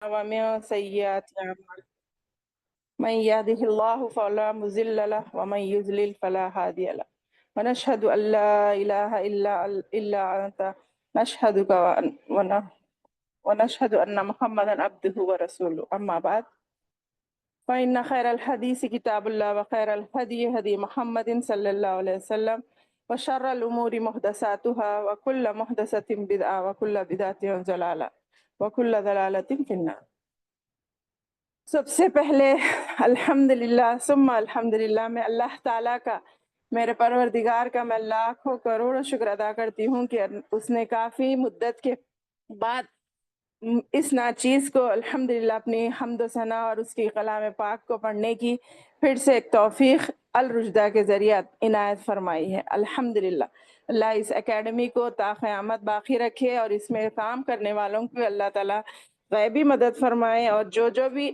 ومن سيئات أعمالنا من يهده الله فلا مضل له ومن يضلل فلا هادي له ونشهد أن لا إله إلا أنت نشهدك ونشهد أن محمدا عبده ورسوله أما بعد فإن خير الحديث كتاب الله وخير الهدي هدي محمد صلى الله عليه وسلم وشر الأمور محدثاتها وكل محدثة بدعة وكل بدعة ضلالة وكل ضلالة في النار. سب سے پہلے الحمدللہ ثم الحمدللہ میں اللہ تعالیٰ کا، میرے پروردگار کا میں لاکھوں کروڑوں شکر ادا کرتی ہوں کہ اس نے کافی مدت کے بعد اس ناچیز کو الحمدللہ اپنی حمد و ثنا اور اس کی کلام پاک کو پڑھنے کی پھر سے ایک توفیق الرشدہ کے ذریعہ عنایت فرمائی ہے۔ الحمدللہ اللہ اس اکیڈمی کو تا قیامت باقی رکھے اور اس میں کام کرنے والوں کو اللہ تعالیٰ غیبی مدد فرمائے، اور جو بھی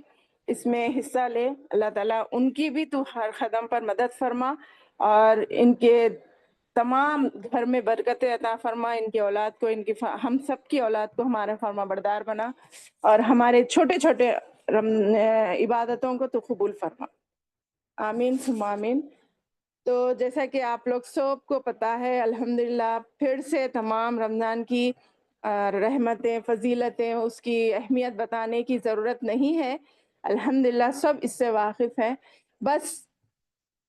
اس میں حصہ لے اللہ تعالیٰ ان کی بھی تو ہر قدم پر مدد فرما، اور ان کے تمام گھر میں برکتیں عطا فرما، ان کی اولاد کو، ہم سب کی اولاد کو ہمارے فرما بردار بنا، اور ہمارے چھوٹے چھوٹے عبادتوں کو تو قبول فرما، آمین ثم آمین۔ تو جیسا کہ آپ لوگ سب کو پتہ ہے، الحمدللہ پھر سے تمام رمضان کی رحمتیں، فضیلتیں، اس کی اہمیت بتانے کی ضرورت نہیں ہے، الحمدللہ سب اس سے واقف ہیں۔ بس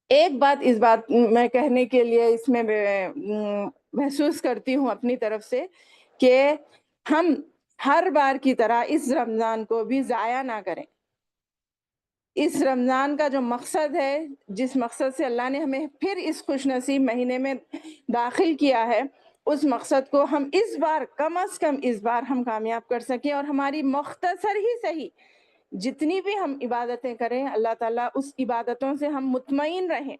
ایک بات اس بات میں کہنے کے لیے اس میں محسوس کرتی ہوں اپنی طرف سے کہ ہم ہر بار کی طرح اس رمضان کو بھی ضائع نہ کریں۔ اس رمضان کا جو مقصد ہے، جس مقصد سے اللہ نے ہمیں پھر اس خوش نصیب مہینے میں داخل کیا ہے، اس مقصد کو ہم اس بار کم از کم اس بار ہم کامیاب کر سکیں، اور ہماری مختصر ہی صحیح جتنی بھی ہم عبادتیں کریں، اللہ تعالیٰ اس عبادتوں سے ہم مطمئن رہیں،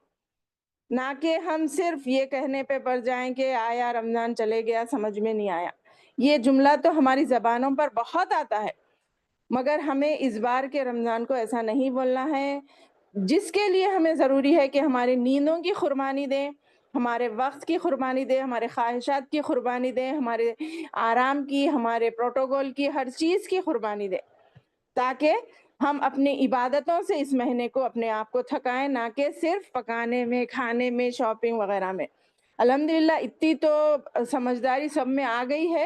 نہ کہ ہم صرف یہ کہنے پہ پڑ جائیں کہ آیا رمضان چلے گیا سمجھ میں نہیں آیا۔ یہ جملہ تو ہماری زبانوں پر بہت آتا ہے، مگر ہمیں اس بار کے رمضان کو ایسا نہیں بولنا ہے، جس کے لیے ہمیں ضروری ہے کہ ہماری نیندوں کی قربانی دیں، ہمارے وقت کی قربانی دیں، ہمارے خواہشات کی قربانی دیں، ہمارے آرام کی، ہمارے پروٹوکول کی، ہر چیز کی قربانی دیں، تاکہ ہم اپنی عبادتوں سے اس مہینے کو اپنے آپ کو تھکائیں، نہ کہ صرف پکانے میں، کھانے میں، شاپنگ وغیرہ میں۔ الحمدللہ اتنی تو سمجھداری سب میں آ گئی ہے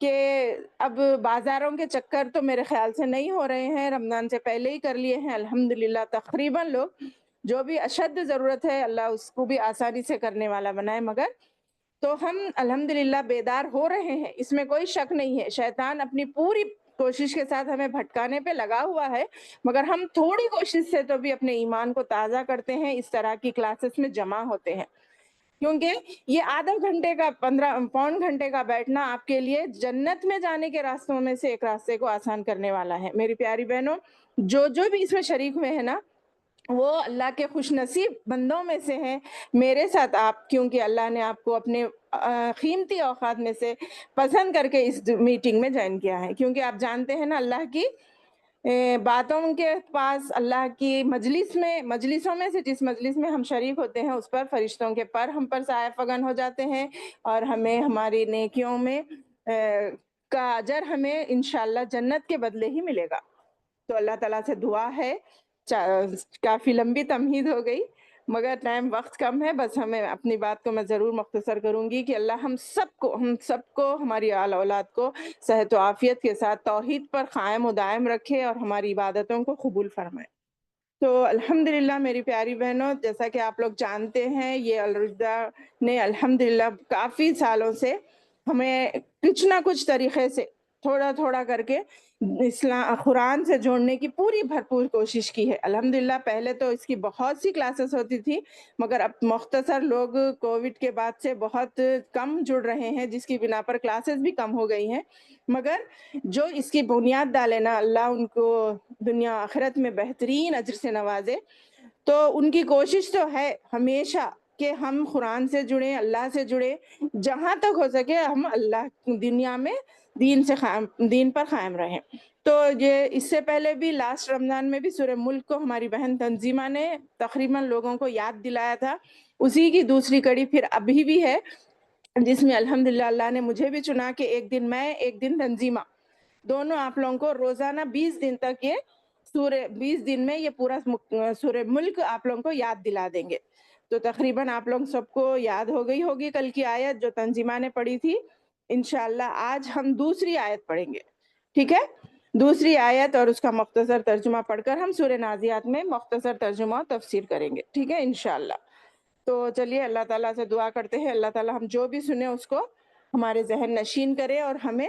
کہ اب بازاروں کے چکر تو میرے خیال سے نہیں ہو رہے ہیں، رمضان سے پہلے ہی کر لیے ہیں الحمدللہ تقریباً لوگ۔ جو بھی اشد ضرورت ہے اللہ اس کو بھی آسانی سے کرنے والا بنائے، مگر تو ہم الحمدللہ بیدار ہو رہے ہیں، اس میں کوئی شک نہیں ہے۔ شیطان اپنی پوری کوشش کے ساتھ ہمیں بھٹکانے پہ لگا ہوا ہے، مگر ہم تھوڑی کوشش سے تو بھی اپنے ایمان کو تازہ کرتے ہیں، اس طرح کی کلاسز میں جمع ہوتے ہیں، کیونکہ یہ آدھا گھنٹے کا، پون گھنٹے کا بیٹھنا آپ کے لیے جنت میں جانے کے راستوں میں سے ایک راستے کو آسان کرنے والا ہے۔ میری پیاری بہنوں، جو بھی اس میں شریک ہوئے ہیں نا، وہ اللہ کے خوش نصیب بندوں میں سے ہیں، میرے ساتھ آپ، کیونکہ اللہ نے آپ کو اپنے قیمتی اوقات میں سے پسند کر کے اس میٹنگ میں جوائن کیا ہے، کیونکہ آپ جانتے ہیں نا اللہ کی باتوں کے پاس، اللہ کی مجلسوں میں سے جس مجلس میں ہم شریک ہوتے ہیں، اس پر فرشتوں کے پر ہم پر سایہ فگن ہو جاتے ہیں، اور ہمیں ہماری نیکیوں میں کا اجر ہمیں انشاءاللہ جنت کے بدلے ہی ملے گا۔ تو اللہ تعالیٰ سے دعا ہے، کافی لمبی تمہید ہو گئی مگر ٹائم وقت کم ہے، بس ہمیں اپنی بات کو میں ضرور مختصر کروں گی کہ اللہ ہم سب کو ہماری آل اولاد کو صحت و عافیت کے ساتھ توحید پر قائم و دائم رکھے اور ہماری عبادتوں کو قبول فرمائے۔ تو الحمدللہ میری پیاری بہنوں، جیسا کہ آپ لوگ جانتے ہیں، یہ الرشدہ نے الحمدللہ کافی سالوں سے ہمیں کچھ نہ کچھ طریقے سے تھوڑا تھوڑا کر کے قرآن سے جوڑنے کی پوری بھرپور کوشش کی ہے۔ الحمدللہ پہلے تو اس کی بہت سی کلاسز ہوتی تھی، مگر اب مختصر لوگ کووڈ کے بعد سے بہت کم جڑ رہے ہیں، جس کی بنا پر کلاسز بھی کم ہو گئی ہیں، مگر جو اس کی بنیاد ڈالے نا، اللہ ان کو دنیا آخرت میں بہترین اجر سے نوازے۔ تو ان کی کوشش تو ہے ہمیشہ کہ ہم قرآن سے جڑیں، اللہ سے جڑیں، جہاں تک ہو سکے ہم اللہ دنیا میں دین پر قائم رہیں۔ تو یہ اس سے پہلے بھی لاسٹ رمضان میں بھی سورہ ملک کو ہماری بہن تنظیمہ نے تقریباً لوگوں کو یاد دلایا تھا، اسی کی دوسری کڑی پھر ابھی بھی ہے، جس میں الحمدللہ اللہ نے مجھے بھی چنا کہ ایک دن میں، ایک دن تنظیمہ دونوں آپ لوگوں کو روزانہ 20 دن تک یہ سورہ 20 دن میں یہ پورا سورہ ملک آپ لوگوں کو یاد دلا دیں گے. تو تقریباً آپ لوگ سب کو یاد ہو گئی ہوگی کل کی آیت جو تنظیمہ نے پڑھی تھی. انشاءاللہ آج ہم دوسری آیت پڑھیں گے. ٹھیک ہے، دوسری آیت اور اس کا مختصر ترجمہ پڑھ کر ہم سورہ نازیات میں مختصر ترجمہ و تفسیر کریں گے. ٹھیک ہے انشاءاللہ. تو چلیے اللہ تعالیٰ سے دعا کرتے ہیں، اللہ تعالیٰ ہم جو بھی سنیں اس کو ہمارے ذہن نشین کرے اور ہمیں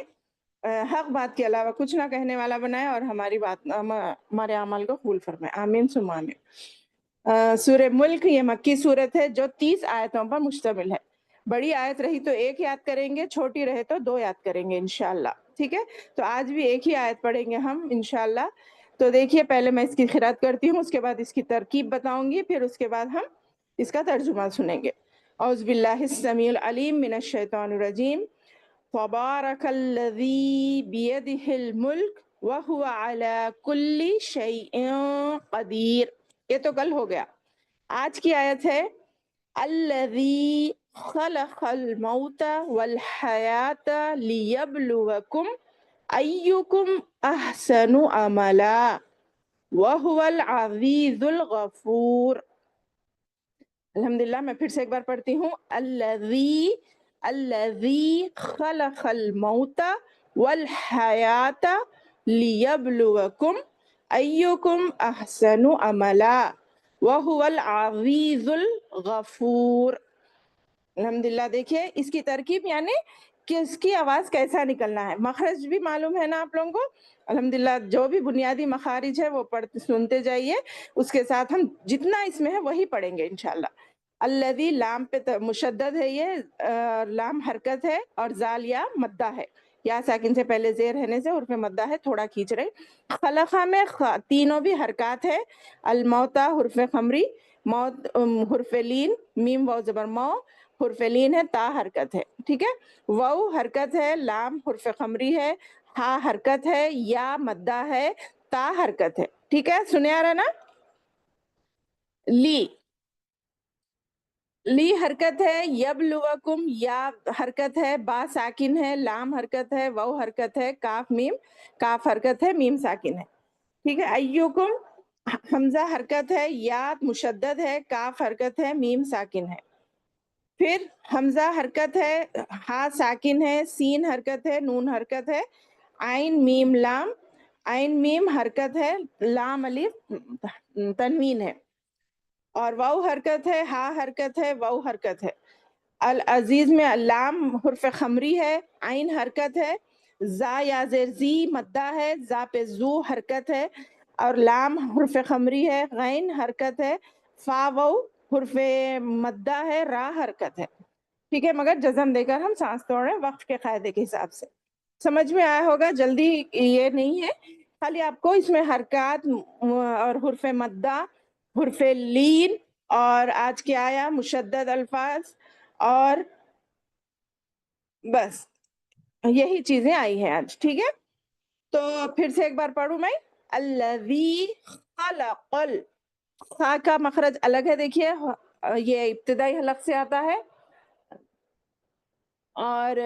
حق بات کے علاوہ کچھ نہ کہنے والا بنائے اور ہماری بات ہمارے عمل کو قبول فرمائے. آمین ثم آمین. سورہ ملک یہ مکی صورت ہے جو 30 آیتوں پر مشتمل ہے. بڑی آیت رہی تو ایک یاد کریں گے، چھوٹی رہے تو 2 یاد کریں گے انشاءاللہ. ٹھیک ہے، تو آج بھی ایک ہی آیت پڑھیں گے ہم انشاءاللہ. تو دیکھیے پہلے میں اس کی قرات کرتی ہوں، اس کے بعد اس کی ترکیب بتاؤں گی، پھر اس کے بعد ہم اس کا ترجمہ سنیں گے. اعوذ باللہ السمیع العلیم من الشیطان الرجیم. تبارک الذی بیدہ الملک وہو علی کل شیء قدیر. یہ تو کل ہو گیا. آج کی آیت ہے الذی خلق الموت والحیات لیبلوکم ایکم احسن عملا وہو العزیز الغفور. الحمدللہ میں پھر سے ایک بار پڑھتی ہوں. الذی خلق الموت والحیات لیبلوکم ایکم احسن عملا وہو العزیز الغفور. الحمدللہ. دیکھیے اس کی ترکیب یعنی کہ اس کی آواز کیسا نکلنا ہے. مخرج بھی معلوم ہے نا آپ لوگوں کو. الحمدللہ جو بھی بنیادی مخارج ہے وہ سنتے جائیے، اس کے ساتھ ہم جتنا اس میں ہے وہی پڑھیں گے انشاءاللہ. الذی لام پہ مشدد ہے، یہ لام حرکت ہے اور زال یا مدہ ہے. یا ساکن سے پہلے زیر رہنے سے حرف مدہ ہے، تھوڑا کھینچ رہے. خلقہ میں تینوں بھی حرکات ہے. الموتا حرف خمری، موت حرف لین، میم واو زبر مو، حرف لین ہے، تا حرکت ہے. ٹھیک ہے، واو حرکت ہے، لام حرف خمری ہے، ہا حرکت ہے، یا مدہ ہے، تا حرکت ہے. ٹھیک ہے، سنے آ رہا نا. لی حرکت ہے، یبلوکم یا حرکت ہے، با ساکن ہے، لام حرکت ہے، واو حرکت ہے، کاف میم، کاف حرکت ہے، میم ساکن ہے. ٹھیک ہے، ایوکم حمزہ حرکت ہے، یا مشدد ہے، کاف حرکت ہے، میم ساکن ہے. پھر حمزہ حرکت ہے، ہا ساکن ہے، سین حرکت ہے، نون حرکت ہے، عین میم لام، عین میم حرکت ہے، لام الف تنوین ہے، اور واو حرکت ہے، ہا حرکت ہے، واو حرکت ہے. العزیز میں لام حرف خمری ہے، عین حرکت ہے، زا یا زیر زی مدہ ہے، زا پہ زو حرکت ہے، اور لام حرف خمری ہے، غین حرکت ہے، فا واو حرف مدہ ہے، را حرکت ہے. ٹھیک ہے، مگر جزم دے کر ہم سانس توڑ رہے ہیں وقت کے قاعدے کے حساب سے. سمجھ میں آیا ہوگا. جلدی یہ نہیں ہے، خالی آپ کو اس میں حرکات اور حرف مدہ، حرف لین، اور آج کیا آیا مشدد الفاظ، اور بس یہی چیزیں آئی ہیں آج. ٹھیک ہے، تو پھر سے ایک بار پڑھوں میں. الذی خلق خا کا مخرج الگ ہے، دیکھیے یہ ابتدائی حلق سے آتا ہے، اور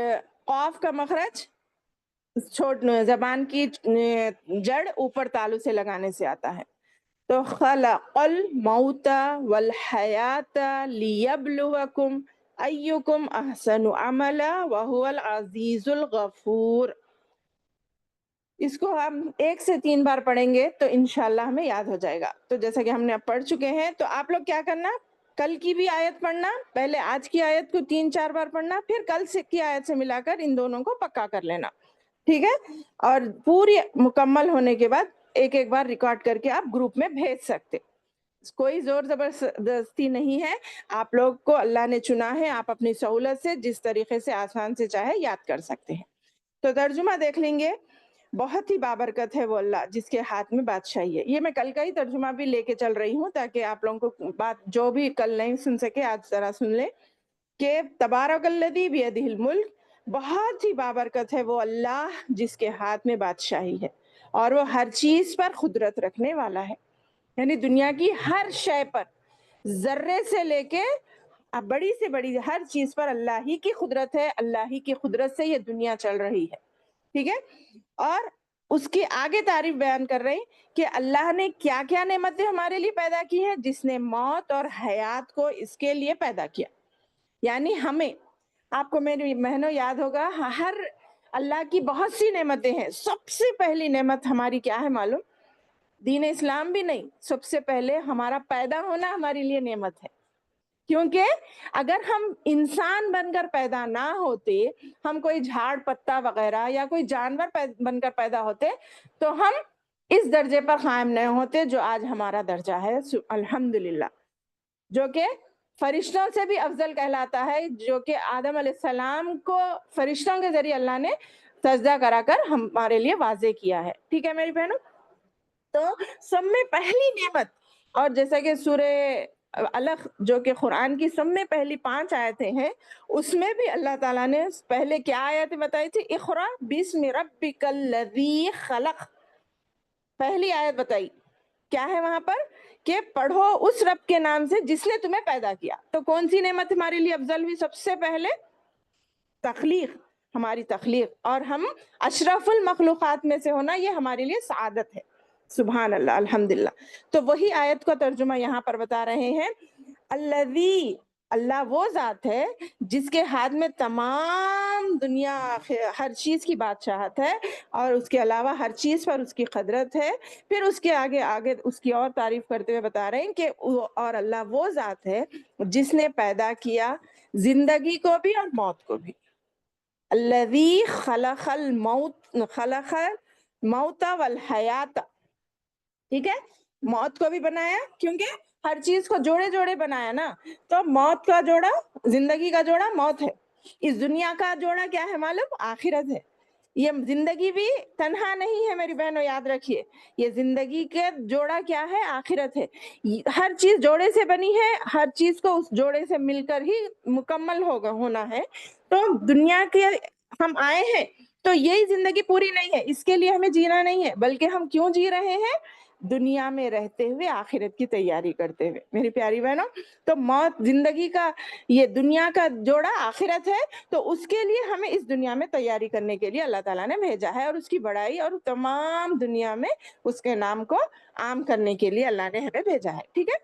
قاف کا مخرج زبان کی جڑ اوپر تالو سے لگانے سے آتا ہے. تو خلق الموت والحیات لیبلوکم ایکم احسن عملا وہو العزیز الغفور. اس کو ہم 1 سے 3 بار پڑھیں گے تو انشاءاللہ ہمیں یاد ہو جائے گا. تو جیسا کہ ہم نے اب پڑھ چکے ہیں، تو آپ لوگ کیا کرنا، کل کی بھی آیت پڑھنا، پہلے آج کی آیت کو 3-4 بار پڑھنا، پھر کل سے کی آیت سے ملا کر ان دونوں کو پکا کر لینا. ٹھیک ہے، اور پوری مکمل ہونے کے بعد ایک ایک بار ریکارڈ کر کے آپ گروپ میں بھیج سکتے. کوئی زور زبردستی نہیں ہے، آپ لوگ کو اللہ نے چنا ہے، آپ اپنی سہولت سے جس طریقے سے آسان سے چاہے یاد کر سکتے ہیں. تو ترجمہ دیکھ لیں گے. بہت ہی بابرکت ہے وہ اللہ جس کے ہاتھ میں بادشاہی ہے. یہ میں کل کا ہی ترجمہ بھی لے کے چل رہی ہوں تاکہ آپ لوگوں کو بات جو بھی کل نہیں سن سکے آج ذرا سن لیں کہ تبارک الذی بیدہ الملک، بہت ہی بابرکت ہے وہ اللہ جس کے ہاتھ میں بادشاہی ہے اور وہ ہر چیز پر قدرت رکھنے والا ہے. یعنی دنیا کی ہر شے پر، ذرے سے لے کے بڑی سے بڑی ہر چیز پر اللہ ہی کی قدرت ہے. اللہ ہی کی قدرت سے یہ دنیا چل رہی ہے. ٹھیک ہے، اور اس کی آگے تعریف بیان کر رہے ہیں کہ اللہ نے کیا کیا نعمتیں ہمارے لیے پیدا کی ہیں، جس نے موت اور حیات کو اس کے لیے پیدا کیا. یعنی ہمیں، آپ کو میری بہنوں یاد ہوگا، ہر اللہ کی بہت سی نعمتیں ہیں. سب سے پہلی نعمت ہماری کیا ہے معلوم؟ دین اسلام بھی نہیں، سب سے پہلے ہمارا پیدا ہونا ہمارے لیے نعمت ہے. کیونکہ اگر ہم انسان بن کر پیدا نہ ہوتے، ہم کوئی جھاڑ پتا وغیرہ یا کوئی جانور بن کر پیدا ہوتے، تو ہم اس درجے پر قائم نہیں ہوتے جو آج ہمارا درجہ ہے، الحمدللہ، جو کہ فرشتوں سے بھی افضل کہلاتا ہے، جو کہ آدم علیہ السلام کو فرشتوں کے ذریعے اللہ نے سجدہ کرا کر ہمارے لیے واضح کیا ہے. ٹھیک ہے میری بہنوں؟ تو سب میں پہلی نعمت، اور جیسا کہ سورہ علق جو کہ قرآن کی سب میں پہلی 5 آیتیں ہیں، اس میں بھی اللہ تعالیٰ نے پہلے کیا آیتیں بتائی تھی؟ اقرا بسم ربک الذی خلق. پہلی آیت بتائی کیا ہے وہاں پر؟ کہ پڑھو اس رب کے نام سے جس نے تمہیں پیدا کیا. تو کون سی نعمت ہمارے لیے افضل ہوئی؟ سب سے پہلے تخلیق، ہماری تخلیق، اور ہم اشرف المخلوقات میں سے ہونا، یہ ہمارے لیے سعادت ہے. سبحان اللہ، الحمدللہ. تو وہی آیت کا ترجمہ یہاں پر بتا رہے ہیں. الذی، اللہ وہ ذات ہے جس کے ہاتھ میں تمام دنیا ہر چیز کی بادشاہت ہے، اور اس کے علاوہ ہر چیز پر اس کی قدرت ہے. پھر اس کے آگے اس کی اور تعریف کرتے ہوئے بتا رہے ہیں کہ اور اللہ وہ ذات ہے جس نے پیدا کیا زندگی کو بھی اور موت کو بھی. الذی خلق الموت والحیات. ٹھیک ہے، موت کو بھی بنایا کیونکہ ہر چیز کو جوڑے جوڑے بنایا نا. تو موت کا جوڑا، زندگی کا جوڑا موت ہے. اس دنیا کا جوڑا کیا ہے معلوم؟ آخرت ہے. یہ زندگی بھی تنہا نہیں ہے میری بہنوں، یاد رکھیے، یہ زندگی کے جوڑا کیا ہے؟ آخرت ہے. ہر چیز جوڑے سے بنی ہے، ہر چیز کو اس جوڑے سے مل کر ہی مکمل ہونا ہے. تو دنیا کے ہم آئے ہیں تو یہی زندگی پوری نہیں ہے، اس کے لیے ہمیں جینا نہیں ہے، بلکہ ہم کیوں جی رہے ہیں؟ دنیا میں رہتے ہوئے آخرت کی تیاری کرتے ہوئے. میری پیاری بہنوں، تو موت، زندگی کا، یہ دنیا کا جوڑا آخرت ہے. تو اس کے لیے ہمیں اس دنیا میں تیاری کرنے کے لیے اللہ تعالیٰ نے بھیجا ہے، اور اس کی بڑائی اور تمام دنیا میں اس کے نام کو عام کرنے کے لیے اللہ نے ہمیں بھیجا ہے. ٹھیک ہے،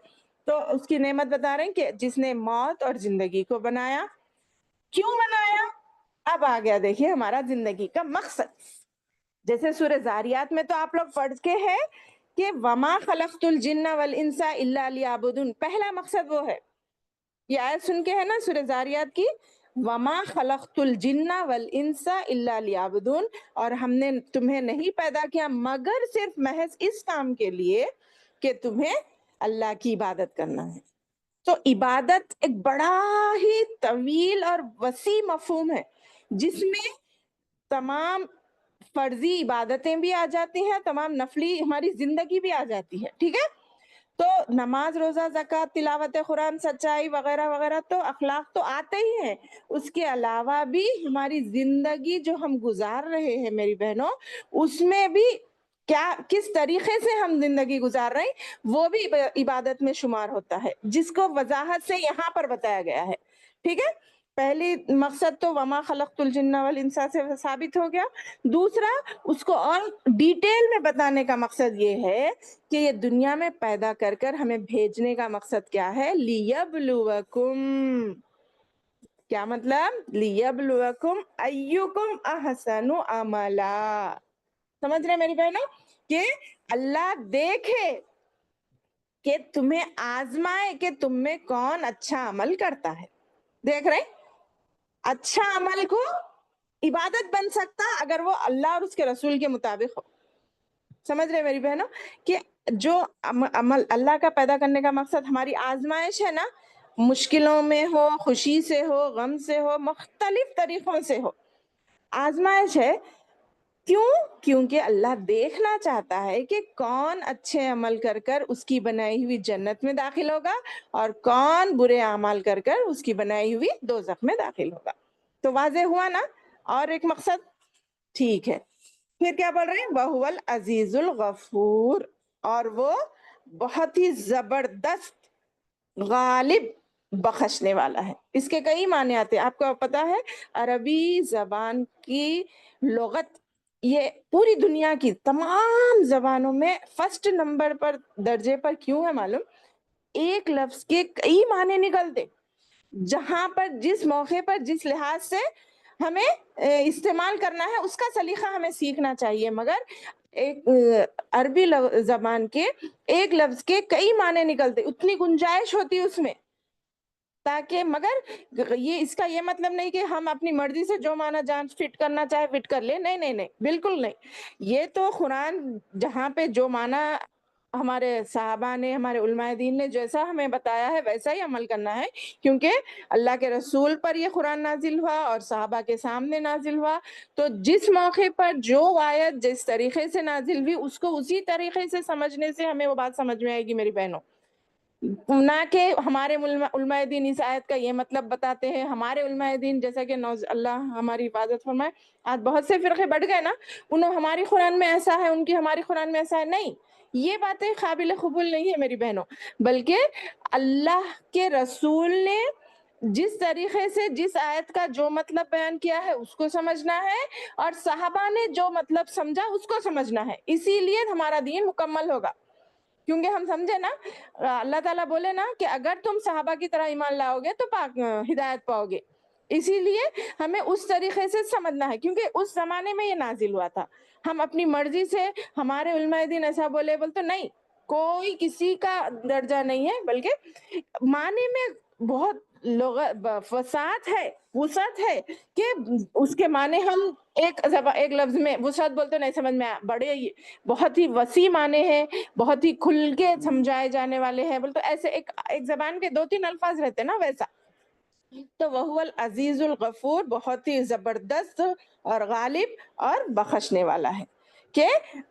تو اس کی نعمت بتا رہے ہیں کہ جس نے موت اور زندگی کو بنایا. کیوں بنایا؟ اب آ گیا دیکھیے ہمارا زندگی کا مقصد. جیسے سورہ زاریات میں تو آپ لوگ پڑھ کے ہیں کہ وما خلقت الجن والانس الا لیعبدون. پہلا مقصد وہ ہے. یہ آیت سن کے ہے نا سورہ زاریات کی، وما خلقت الجن والانس الا لیعبدون، اور ہم نے تمہیں نہیں پیدا کیا مگر صرف محض اس کام کے لیے کہ تمہیں اللہ کی عبادت کرنا ہے. تو عبادت ایک بڑا ہی طویل اور وسیع مفہوم ہے، جس میں تمام فرضی عبادتیں بھی آ جاتی ہیں، تمام نفلی ہماری زندگی بھی آ جاتی ہے. ٹھیک ہے، تو نماز، روزہ، زکوٰۃ، تلاوت قرآن، سچائی وغیرہ وغیرہ، تو اخلاق تو آتے ہی ہیں. اس کے علاوہ بھی ہماری زندگی جو ہم گزار رہے ہیں میری بہنوں، اس میں بھی کس طریقے سے ہم زندگی گزار رہے ہیں وہ بھی عبادت میں شمار ہوتا ہے، جس کو وضاحت سے یہاں پر بتایا گیا ہے. ٹھیک ہے، پہلی مقصد تو وما خلقت الجن والانس سے ثابت ہو گیا. دوسرا، اس کو اور ڈیٹیل میں بتانے کا مقصد یہ ہے کہ یہ دنیا میں پیدا کر کر ہمیں بھیجنے کا مقصد کیا ہے؟ لیبلوکم. کیا مطلب؟ لیبلوکم ایکم احسن عملا. سمجھ رہے میری بہنوں؟ کہ اللہ دیکھے کہ تمہیں آزمائے کہ تم میں کون اچھا عمل کرتا ہے. دیکھ رہے، اچھا عمل کو عبادت بن سکتا اگر وہ اللہ اور اس کے رسول کے مطابق ہو. سمجھ رہے میری بہنوں کہ جو عمل اللہ کا پیدا کرنے کا مقصد ہماری آزمائش ہے نا، مشکلوں میں ہو، خوشی سے ہو، غم سے ہو، مختلف طریقوں سے ہو، آزمائش ہے. کیوں؟ کیونکہ اللہ دیکھنا چاہتا ہے کہ کون اچھے عمل کر کر اس کی بنائی ہوئی جنت میں داخل ہوگا، اور کون برے اعمال کر کر اس کی بنائی ہوئی دوزخ میں داخل ہوگا. تو واضح ہوا نا؟ اور ایک مقصد، ٹھیک ہے. پھر کیا بول رہے ہیں؟ وَهُوَ الْعَزِيزُ الْغَفُورُ، اور وہ بہت ہی زبردست غالب بخشنے والا ہے. اس کے کئی معنی آتے ہیں، آپ کو پتا ہے عربی زبان کی لغت یہ پوری دنیا کی تمام زبانوں میں فرسٹ نمبر پر درجے پر کیوں ہے معلوم؟ ایک لفظ کے کئی معنی نکلتے، جہاں پر جس موقع پر جس لحاظ سے ہمیں استعمال کرنا ہے اس کا سلیقہ ہمیں سیکھنا چاہیے، مگر ایک عربی زبان کے ایک لفظ کے کئی معنی نکلتے، اتنی گنجائش ہوتی اس میں، تاکہ مگر یہ اس کا یہ مطلب نہیں کہ ہم اپنی مرضی سے جو معنی جان فٹ کرنا چاہے فٹ کر لیں، نہیں نہیں نہیں، بالکل نہیں۔ یہ تو قرآن جہاں پہ جو معنی ہمارے صحابہ نے، ہمارے علماء دین نے جیسا ہمیں بتایا ہے ویسا ہی عمل کرنا ہے، کیونکہ اللہ کے رسول پر یہ قرآن نازل ہوا اور صحابہ کے سامنے نازل ہوا، تو جس موقع پر جو آیت جس طریقے سے نازل ہوئی اس کو اسی طریقے سے سمجھنے سے ہمیں وہ بات سمجھ میں آئے گی میری بہنوں، نہ کہ ہمارے علماء دین اس آیت کا یہ مطلب بتاتے ہیں۔ ہمارے علماء دین جیسا کہ اللہ ہماری حفاظت فرمائے، آج بہت سے فرقے بڑھ گئے نا، انہوں ہماری قرآن میں ایسا ہے، ان کی ہماری قرآن میں ایسا ہے، نہیں، یہ باتیں قابل قبول نہیں ہے میری بہنوں، بلکہ اللہ کے رسول نے جس طریقے سے جس آیت کا جو مطلب بیان کیا ہے اس کو سمجھنا ہے، اور صحابہ نے جو مطلب سمجھا اس کو سمجھنا ہے، اسی لیے ہمارا دین مکمل ہوگا۔ کیونکہ ہم سمجھے نا، اللہ تعالیٰ بولے نا کہ اگر تم صحابہ کی طرح ایمان لاؤ گے تو ہدایت پاؤ گے، اسی لیے ہمیں اس طریقے سے سمجھنا ہے، کیونکہ اس زمانے میں یہ نازل ہوا تھا۔ ہم اپنی مرضی سے ہمارے علماء دین ایسا بولے تو نہیں، کوئی کسی کا درجہ نہیں ہے، بلکہ معنی میں بہت وسعت ہے، وسعت ہے کہ اس کے معنی ہم ایک لفظ میں وسعت بولتے نہیں سمجھ میں بڑے بہت ہی وسیع معنی ہے، بہت ہی کھل کے سمجھائے جانے والے ہیں، بولتے ایسے ایک زبان کے 2-3 الفاظ رہتے نا ویسا۔ تو وہ العزیز الغفور، بہت ہی زبردست اور غالب اور بخشنے والا ہے۔ کہ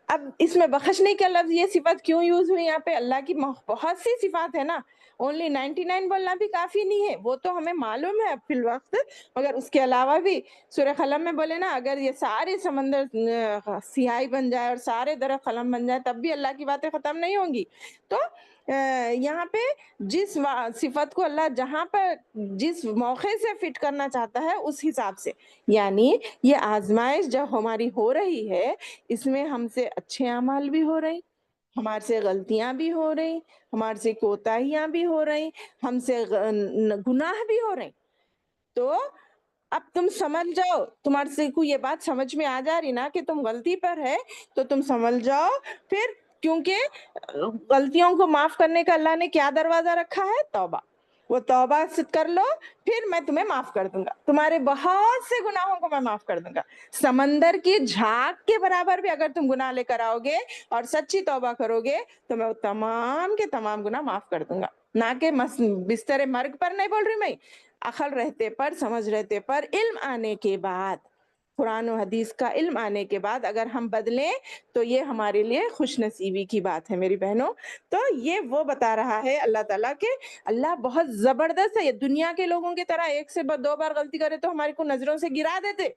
اب اس میں بخشنے کا لفظ یہ صفت کیوں یوز ہوئی یہاں پہ؟ اللہ کی بہت سی صفات ہے نا، اونلی 99 بولنا بھی کافی نہیں ہے، وہ تو ہمیں معلوم ہے فی الوقت، مگر اس کے علاوہ بھی سورہ قلم میں بولے نا اگر یہ سارے سمندر سیاہی بن جائے اور سارے درخت قلم بن جائے تب بھی اللہ کی باتیں ختم نہیں ہوں گی۔ تو یہاں پہ جس صفت کو اللہ جہاں پر جس موقع سے فٹ کرنا چاہتا ہے اس حساب سے، یعنی یہ آزمائش جب ہماری ہو رہی ہے اس میں ہم سے اچھے اعمال بھی ہو رہے، ہمارے سے غلطیاں بھی ہو رہی، ہمارے سے کوتاہیاں بھی ہو رہی، ہم سے گناہ بھی ہو رہے، تو اب تم سمجھ جاؤ، تمہارے سے کو یہ بات سمجھ میں آ جا رہی نا کہ تم غلطی پر ہے، تو تم سمجھ جاؤ پھر، کیونکہ غلطیوں کو معاف کرنے کا اللہ نے کیا دروازہ رکھا ہے؟ توبہ۔ وہ توبہ کر لو پھر میں تمہیں معاف کر دوں گا، تمہارے بہت سے گناہوں کو میں معاف کر دوں گا، سمندر کی جھاگ کے برابر بھی اگر تم گناہ لے کر آؤ گے اور سچی توبہ کرو گے تو میں وہ تمام کے تمام گناہ معاف کر دوں گا، نہ کہ بستر مرگ پر نہیں بول رہی میں، عقل رہتے پر، سمجھ رہتے پر، علم آنے کے بعد، قرآن و حدیث کا علم آنے کے بعد اگر ہم بدلیں تو یہ ہمارے لیے خوش نصیبی کی بات ہے میری بہنوں۔ تو یہ وہ بتا رہا ہے اللہ تعالیٰ کہ اللہ بہت زبردست ہے، یہ دنیا کے لوگوں کی طرح ایک سے 2 بار غلطی کرے تو ہماری کو نظروں سے گرا دیتے،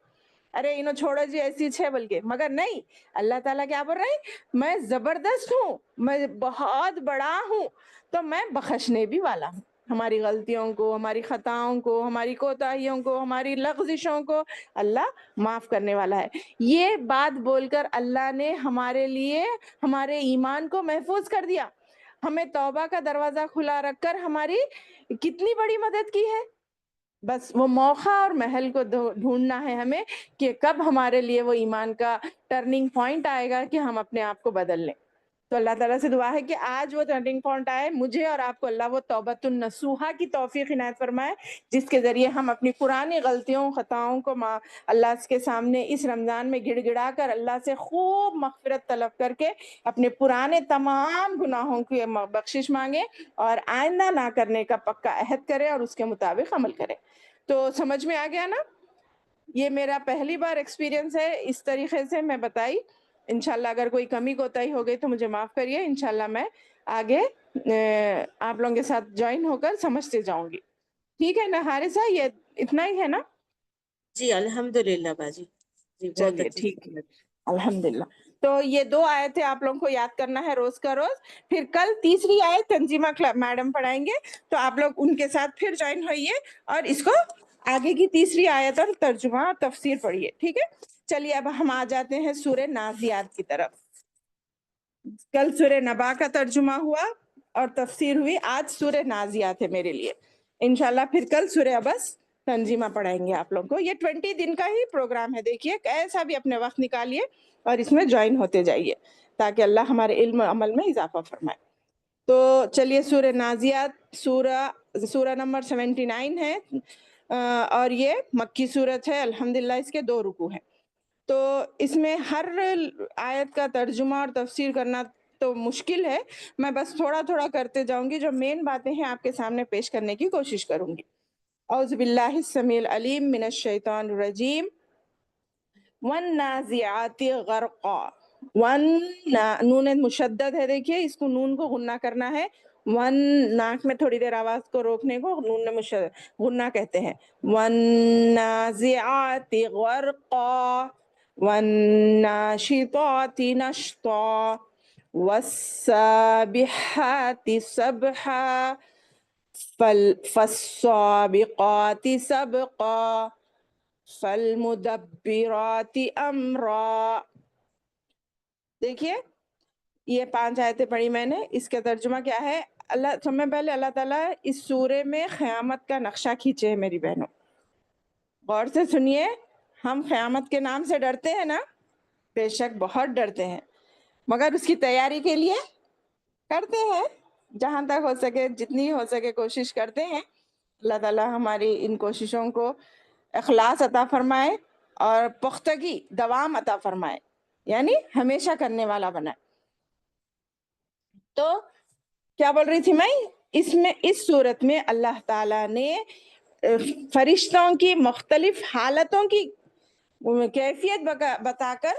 ارے انہوں چھوڑو جی ایسی ہے بلکہ، مگر نہیں، اللہ تعالیٰ کیا بول رہے ہیں؟ میں زبردست ہوں، میں بہت بڑا ہوں، تو میں بخشنے بھی والا ہوں، ہماری غلطیوں کو، ہماری خطاؤں کو، ہماری کوتاہیوں کو، ہماری لغزشوں کو اللہ معاف کرنے والا ہے۔ یہ بات بول کر اللہ نے ہمارے لیے ہمارے ایمان کو محفوظ کر دیا، ہمیں توبہ کا دروازہ کھلا رکھ کر ہماری کتنی بڑی مدد کی ہے۔ بس وہ موقع اور محل کو ڈھونڈنا ہے ہمیں کہ کب ہمارے لیے وہ ایمان کا ٹرننگ پوائنٹ آئے گا کہ ہم اپنے آپ کو بدل لیں۔ تو اللہ تعالیٰ سے دعا ہے کہ آج وہ ٹرننگ پوائنٹ آئے، مجھے اور آپ کو اللہ وہ توبۃ النصوحہ کی توفیق عنایت فرمائے، جس کے ذریعے ہم اپنی پرانی غلطیوں خطاؤں کو اللہ کے سامنے اس رمضان میں گڑ گڑا کر اللہ سے خوب مغفرت طلب کر کے اپنے پرانے تمام گناہوں کی بخشش مانگے اور آئندہ نہ کرنے کا پکا عہد کرے اور اس کے مطابق عمل کرے۔ تو سمجھ میں آ گیا نا؟ یہ میرا پہلی بار ایکسپیرینس ہے، اس طریقے سے میں بتائی، انشاءاللہ اگر کوئی کمی کوتاہی ہو گئی تو مجھے معاف کریے، انشاءاللہ میں آگے آپ لوگوں کے ساتھ جوائن ہو کر سمجھتے جاؤں گی، ٹھیک ہے نا حارثہ؟ یہ اتنا ہی ہے نا؟ جی الحمدللہ باجی، جی بہت چلیے اچھے ٹھیک سے ہے، الحمدللہ۔ تو یہ 2 آیتیں آپ لوگوں کو یاد کرنا ہے روز کا روز، پھر کل تیسری آیت تنظیمہ میڈم پڑھائیں گے، تو آپ لوگ ان کے ساتھ پھر جوائن ہوئیے اور اس کو آگے کی تیسری آیت اور ترجمہ تفسیر پڑھیے، ٹھیک ہے؟ چلیے اب ہم آ جاتے ہیں سورہ نازیات کی طرف. کل سورہ نبا کا ترجمہ ہوا اور تفسیر ہوئی, آج سورہ نازیات ہے میرے لیے. انشاءاللہ پھر کل سورہ عبس تنظیمہ پڑھائیں گے آپ لوگوں کو. یہ 20 دن کا ہی پروگرام ہے, دیکھیے کیسا بھی اپنے وقت نکالیے اور اس میں جوائن ہوتے جائیے تاکہ اللہ ہمارے علم و عمل میں اضافہ فرمائے. تو چلیے سورہ نازیات سورہ نمبر 79 ہے, اور یہ مکی صورت ہے. الحمدللہ اس کے 2 رکوع ہیں. تو اس میں ہر آیت کا ترجمہ اور تفسیر کرنا تو مشکل ہے, میں بس تھوڑا تھوڑا کرتے جاؤں گی, جو مین باتیں ہیں آپ کے سامنے پیش کرنے کی کوشش کروں گی. اعوذ باللہ السمیع العلیم من الشیطان الرجیم. والنازعات غرقا. نون مشدد ہے, دیکھیے اس کو نون کو غنہ کرنا ہے. ناک میں تھوڑی دیر آواز کو روکنے کو نون مشدد غنہ کہتے ہیں. والنازعات غرقا والناشطات نشطا والسابحات سبحا فالسابقات سبقا فالمدبرات امرا. دیکھیے یہ 5 آیتیں پڑھی میں نے, اس کا ترجمہ کیا ہے. سب میں پہلے اللہ تعالیٰ اس سورے میں قیامت کا نقشہ کھینچے ہے. میری بہنوں غور سے سنیے, ہم قیامت کے نام سے ڈرتے ہیں نا, بے شک بہت ڈرتے ہیں, مگر اس کی تیاری کے لیے کرتے ہیں جہاں تک ہو سکے, جتنی ہو سکے کوشش کرتے ہیں. اللہ تعالیٰ ہماری ان کوششوں کو اخلاص عطا فرمائے اور پختگی دوام عطا فرمائے, یعنی ہمیشہ کرنے والا بنائے. تو کیا بول رہی تھی میں, اس صورت میں اللہ تعالیٰ نے فرشتوں کی مختلف حالتوں کی کیفیت بتا کر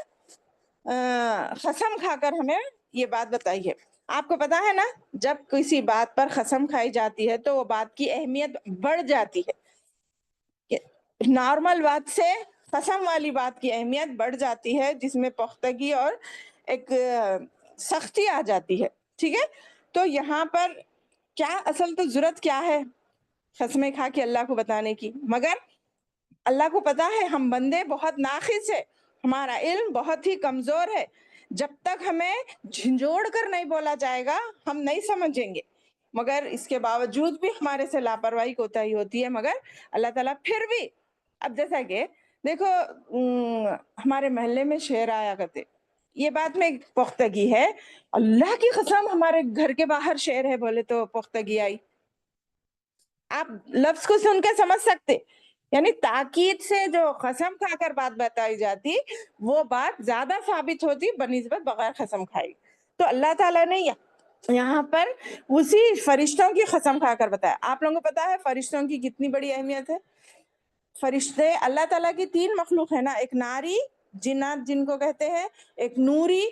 قسم کھا کر ہمیں یہ بات بتائی ہے. آپ کو پتا ہے نا, جب کسی بات پر قسم کھائی جاتی ہے تو وہ بات کی اہمیت بڑھ جاتی ہے. نارمل بات سے قسم والی بات کی اہمیت بڑھ جاتی ہے, جس میں پختگی اور ایک سختی آ جاتی ہے. ٹھیک ہے, تو یہاں پر کیا اصل تو ضرورت کیا ہے قسمیں کھا کے اللہ کو بتانے کی, مگر اللہ کو پتا ہے ہم بندے بہت ناقص ہے, ہمارا علم بہت ہی کمزور ہے. جب تک ہمیں جھنجھوڑ کر نہیں بولا جائے گا ہم نہیں سمجھیں گے, مگر اس کے باوجود بھی ہمارے سے لاپرواہی کوتاہی ہوتی ہے. مگر اللہ تعالیٰ پھر بھی, اب جیسا کہ دیکھو ہمارے محلے میں شعر آیا کرتے, یہ بات میں پختگی ہے. اللہ کی قسم ہمارے گھر کے باہر شعر ہے بولے تو پختگی آئی. آپ لفظ کو سن کے سمجھ سکتے, یعنی تاکید سے جو قسم کھا کر بات بتائی جاتی وہ بات زیادہ ثابت ہوتی بنسبت بغیر قسم کھائی. تو اللہ تعالیٰ نے یہاں پر اسی فرشتوں کی قسم کھا کر بتایا. آپ لوگوں کو پتا ہے فرشتوں کی کتنی بڑی اہمیت ہے. فرشتے اللہ تعالیٰ کی 3 مخلوق ہے نا, ایک ناری جنات جن کو کہتے ہیں, ایک نوری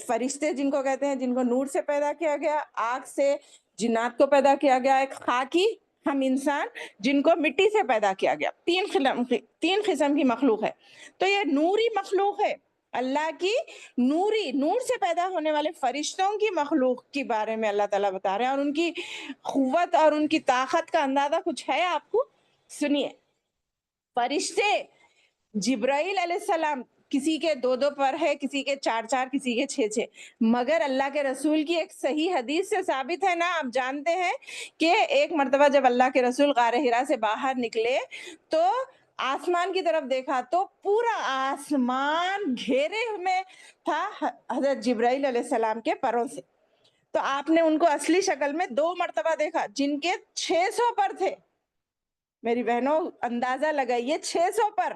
فرشتے جن کو کہتے ہیں جن کو نور سے پیدا کیا گیا, آگ سے جنات کو پیدا کیا گیا, ایک خاکی ہم انسان جن کو مٹی سے پیدا کیا گیا. 3 قسم کی مخلوق ہے. تو یہ نوری مخلوق ہے, اللہ کی نوری نور سے پیدا ہونے والے فرشتوں کی مخلوق کے بارے میں اللہ تعالیٰ بتا رہے ہیں, اور ان کی قوت اور ان کی طاقت کا اندازہ کچھ ہے آپ کو. سنیے, فرشتے جبرائیل علیہ السلام کسی کے 2 پر ہے, کسی کے 4, کسی کے 6, مگر اللہ کے رسول کی ایک صحیح حدیث سے ثابت ہے نا, آپ جانتے ہیں کہ ایک مرتبہ جب اللہ کے رسول غار حرا سے باہر نکلے تو آسمان کی طرف دیکھا تو پورا آسمان گھیرے میں تھا حضرت جبرائیل علیہ السلام کے پروں سے. تو آپ نے ان کو اصلی شکل میں 2 مرتبہ دیکھا جن کے 600 پر تھے. میری بہنوں اندازہ لگائیے 600 پر,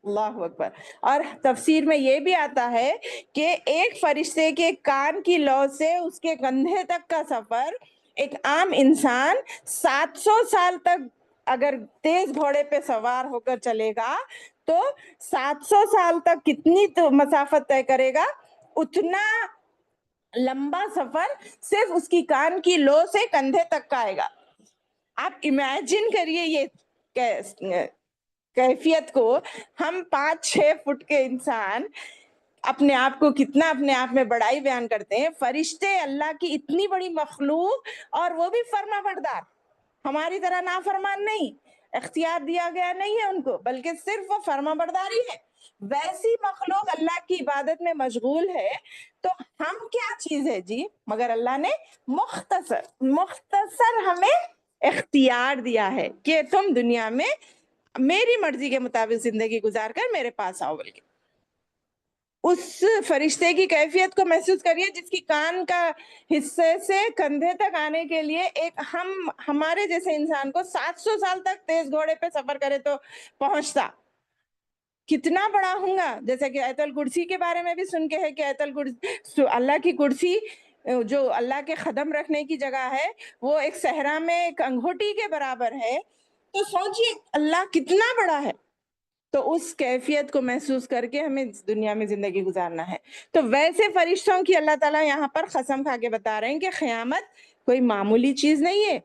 اللہ اکبر. اور تفسیر میں یہ بھی آتا ہے کہ ایک فرشتے کے کان کی لو سے اس کے کندھے تک کا سفر ایک عام انسان 700 سال تک اگر تیز گھوڑے پہ سوار ہو کر چلے گا تو 700 سال تک کتنی مسافت طے کرے گا, اتنا لمبا سفر صرف اس کی کان کی لو سے کندھے تک کا آئے گا. آپ امیجن کریے یہ کیفیت کو. ہم 5-6 فٹ کے انسان اپنے آپ کو کتنا اپنے آپ میں بڑائی بیان کرتے ہیں, فرشتے اللہ کی اتنی بڑی مخلوق, اور وہ بھی فرما بردار, ہماری طرح نافرمان نہیں, اختیار دیا گیا نہیں ہے ان کو, بلکہ صرف وہ فرما برداری ہے. ویسی مخلوق اللہ کی عبادت میں مشغول ہے تو ہم کیا چیز ہے جی؟ مگر اللہ نے مختصر ہمیں اختیار دیا ہے کہ تم دنیا میں میری مرضی کے مطابق زندگی گزار کر میرے پاس آؤ. بلکہ اس فرشتے کی کیفیت کو محسوس کریے جس کی کان کا حصے سے کندھے تک آنے کے لیے ایک ہمارے جیسے انسان کو 700 سال تک تیز گھوڑے پہ سفر کرے تو پہنچتا. کتنا بڑا ہوں گا. جیسے کہ آیت الکرسی کے بارے میں بھی سن کے ہے کہ آیت الکرسی اللہ کی کرسی جو اللہ کے قدم رکھنے کی جگہ ہے وہ ایک صحرا میں ایک انگوٹھی کے برابر ہے. تو سوچئے اللہ کتنا بڑا ہے. تو اس کیفیت کو محسوس کر کے ہمیں دنیا میں زندگی گزارنا ہے. تو ویسے فرشتوں کی اللہ تعالیٰ یہاں پر قسم کھا کے بتا رہے ہیں کہ قیامت کوئی معمولی چیز نہیں ہے,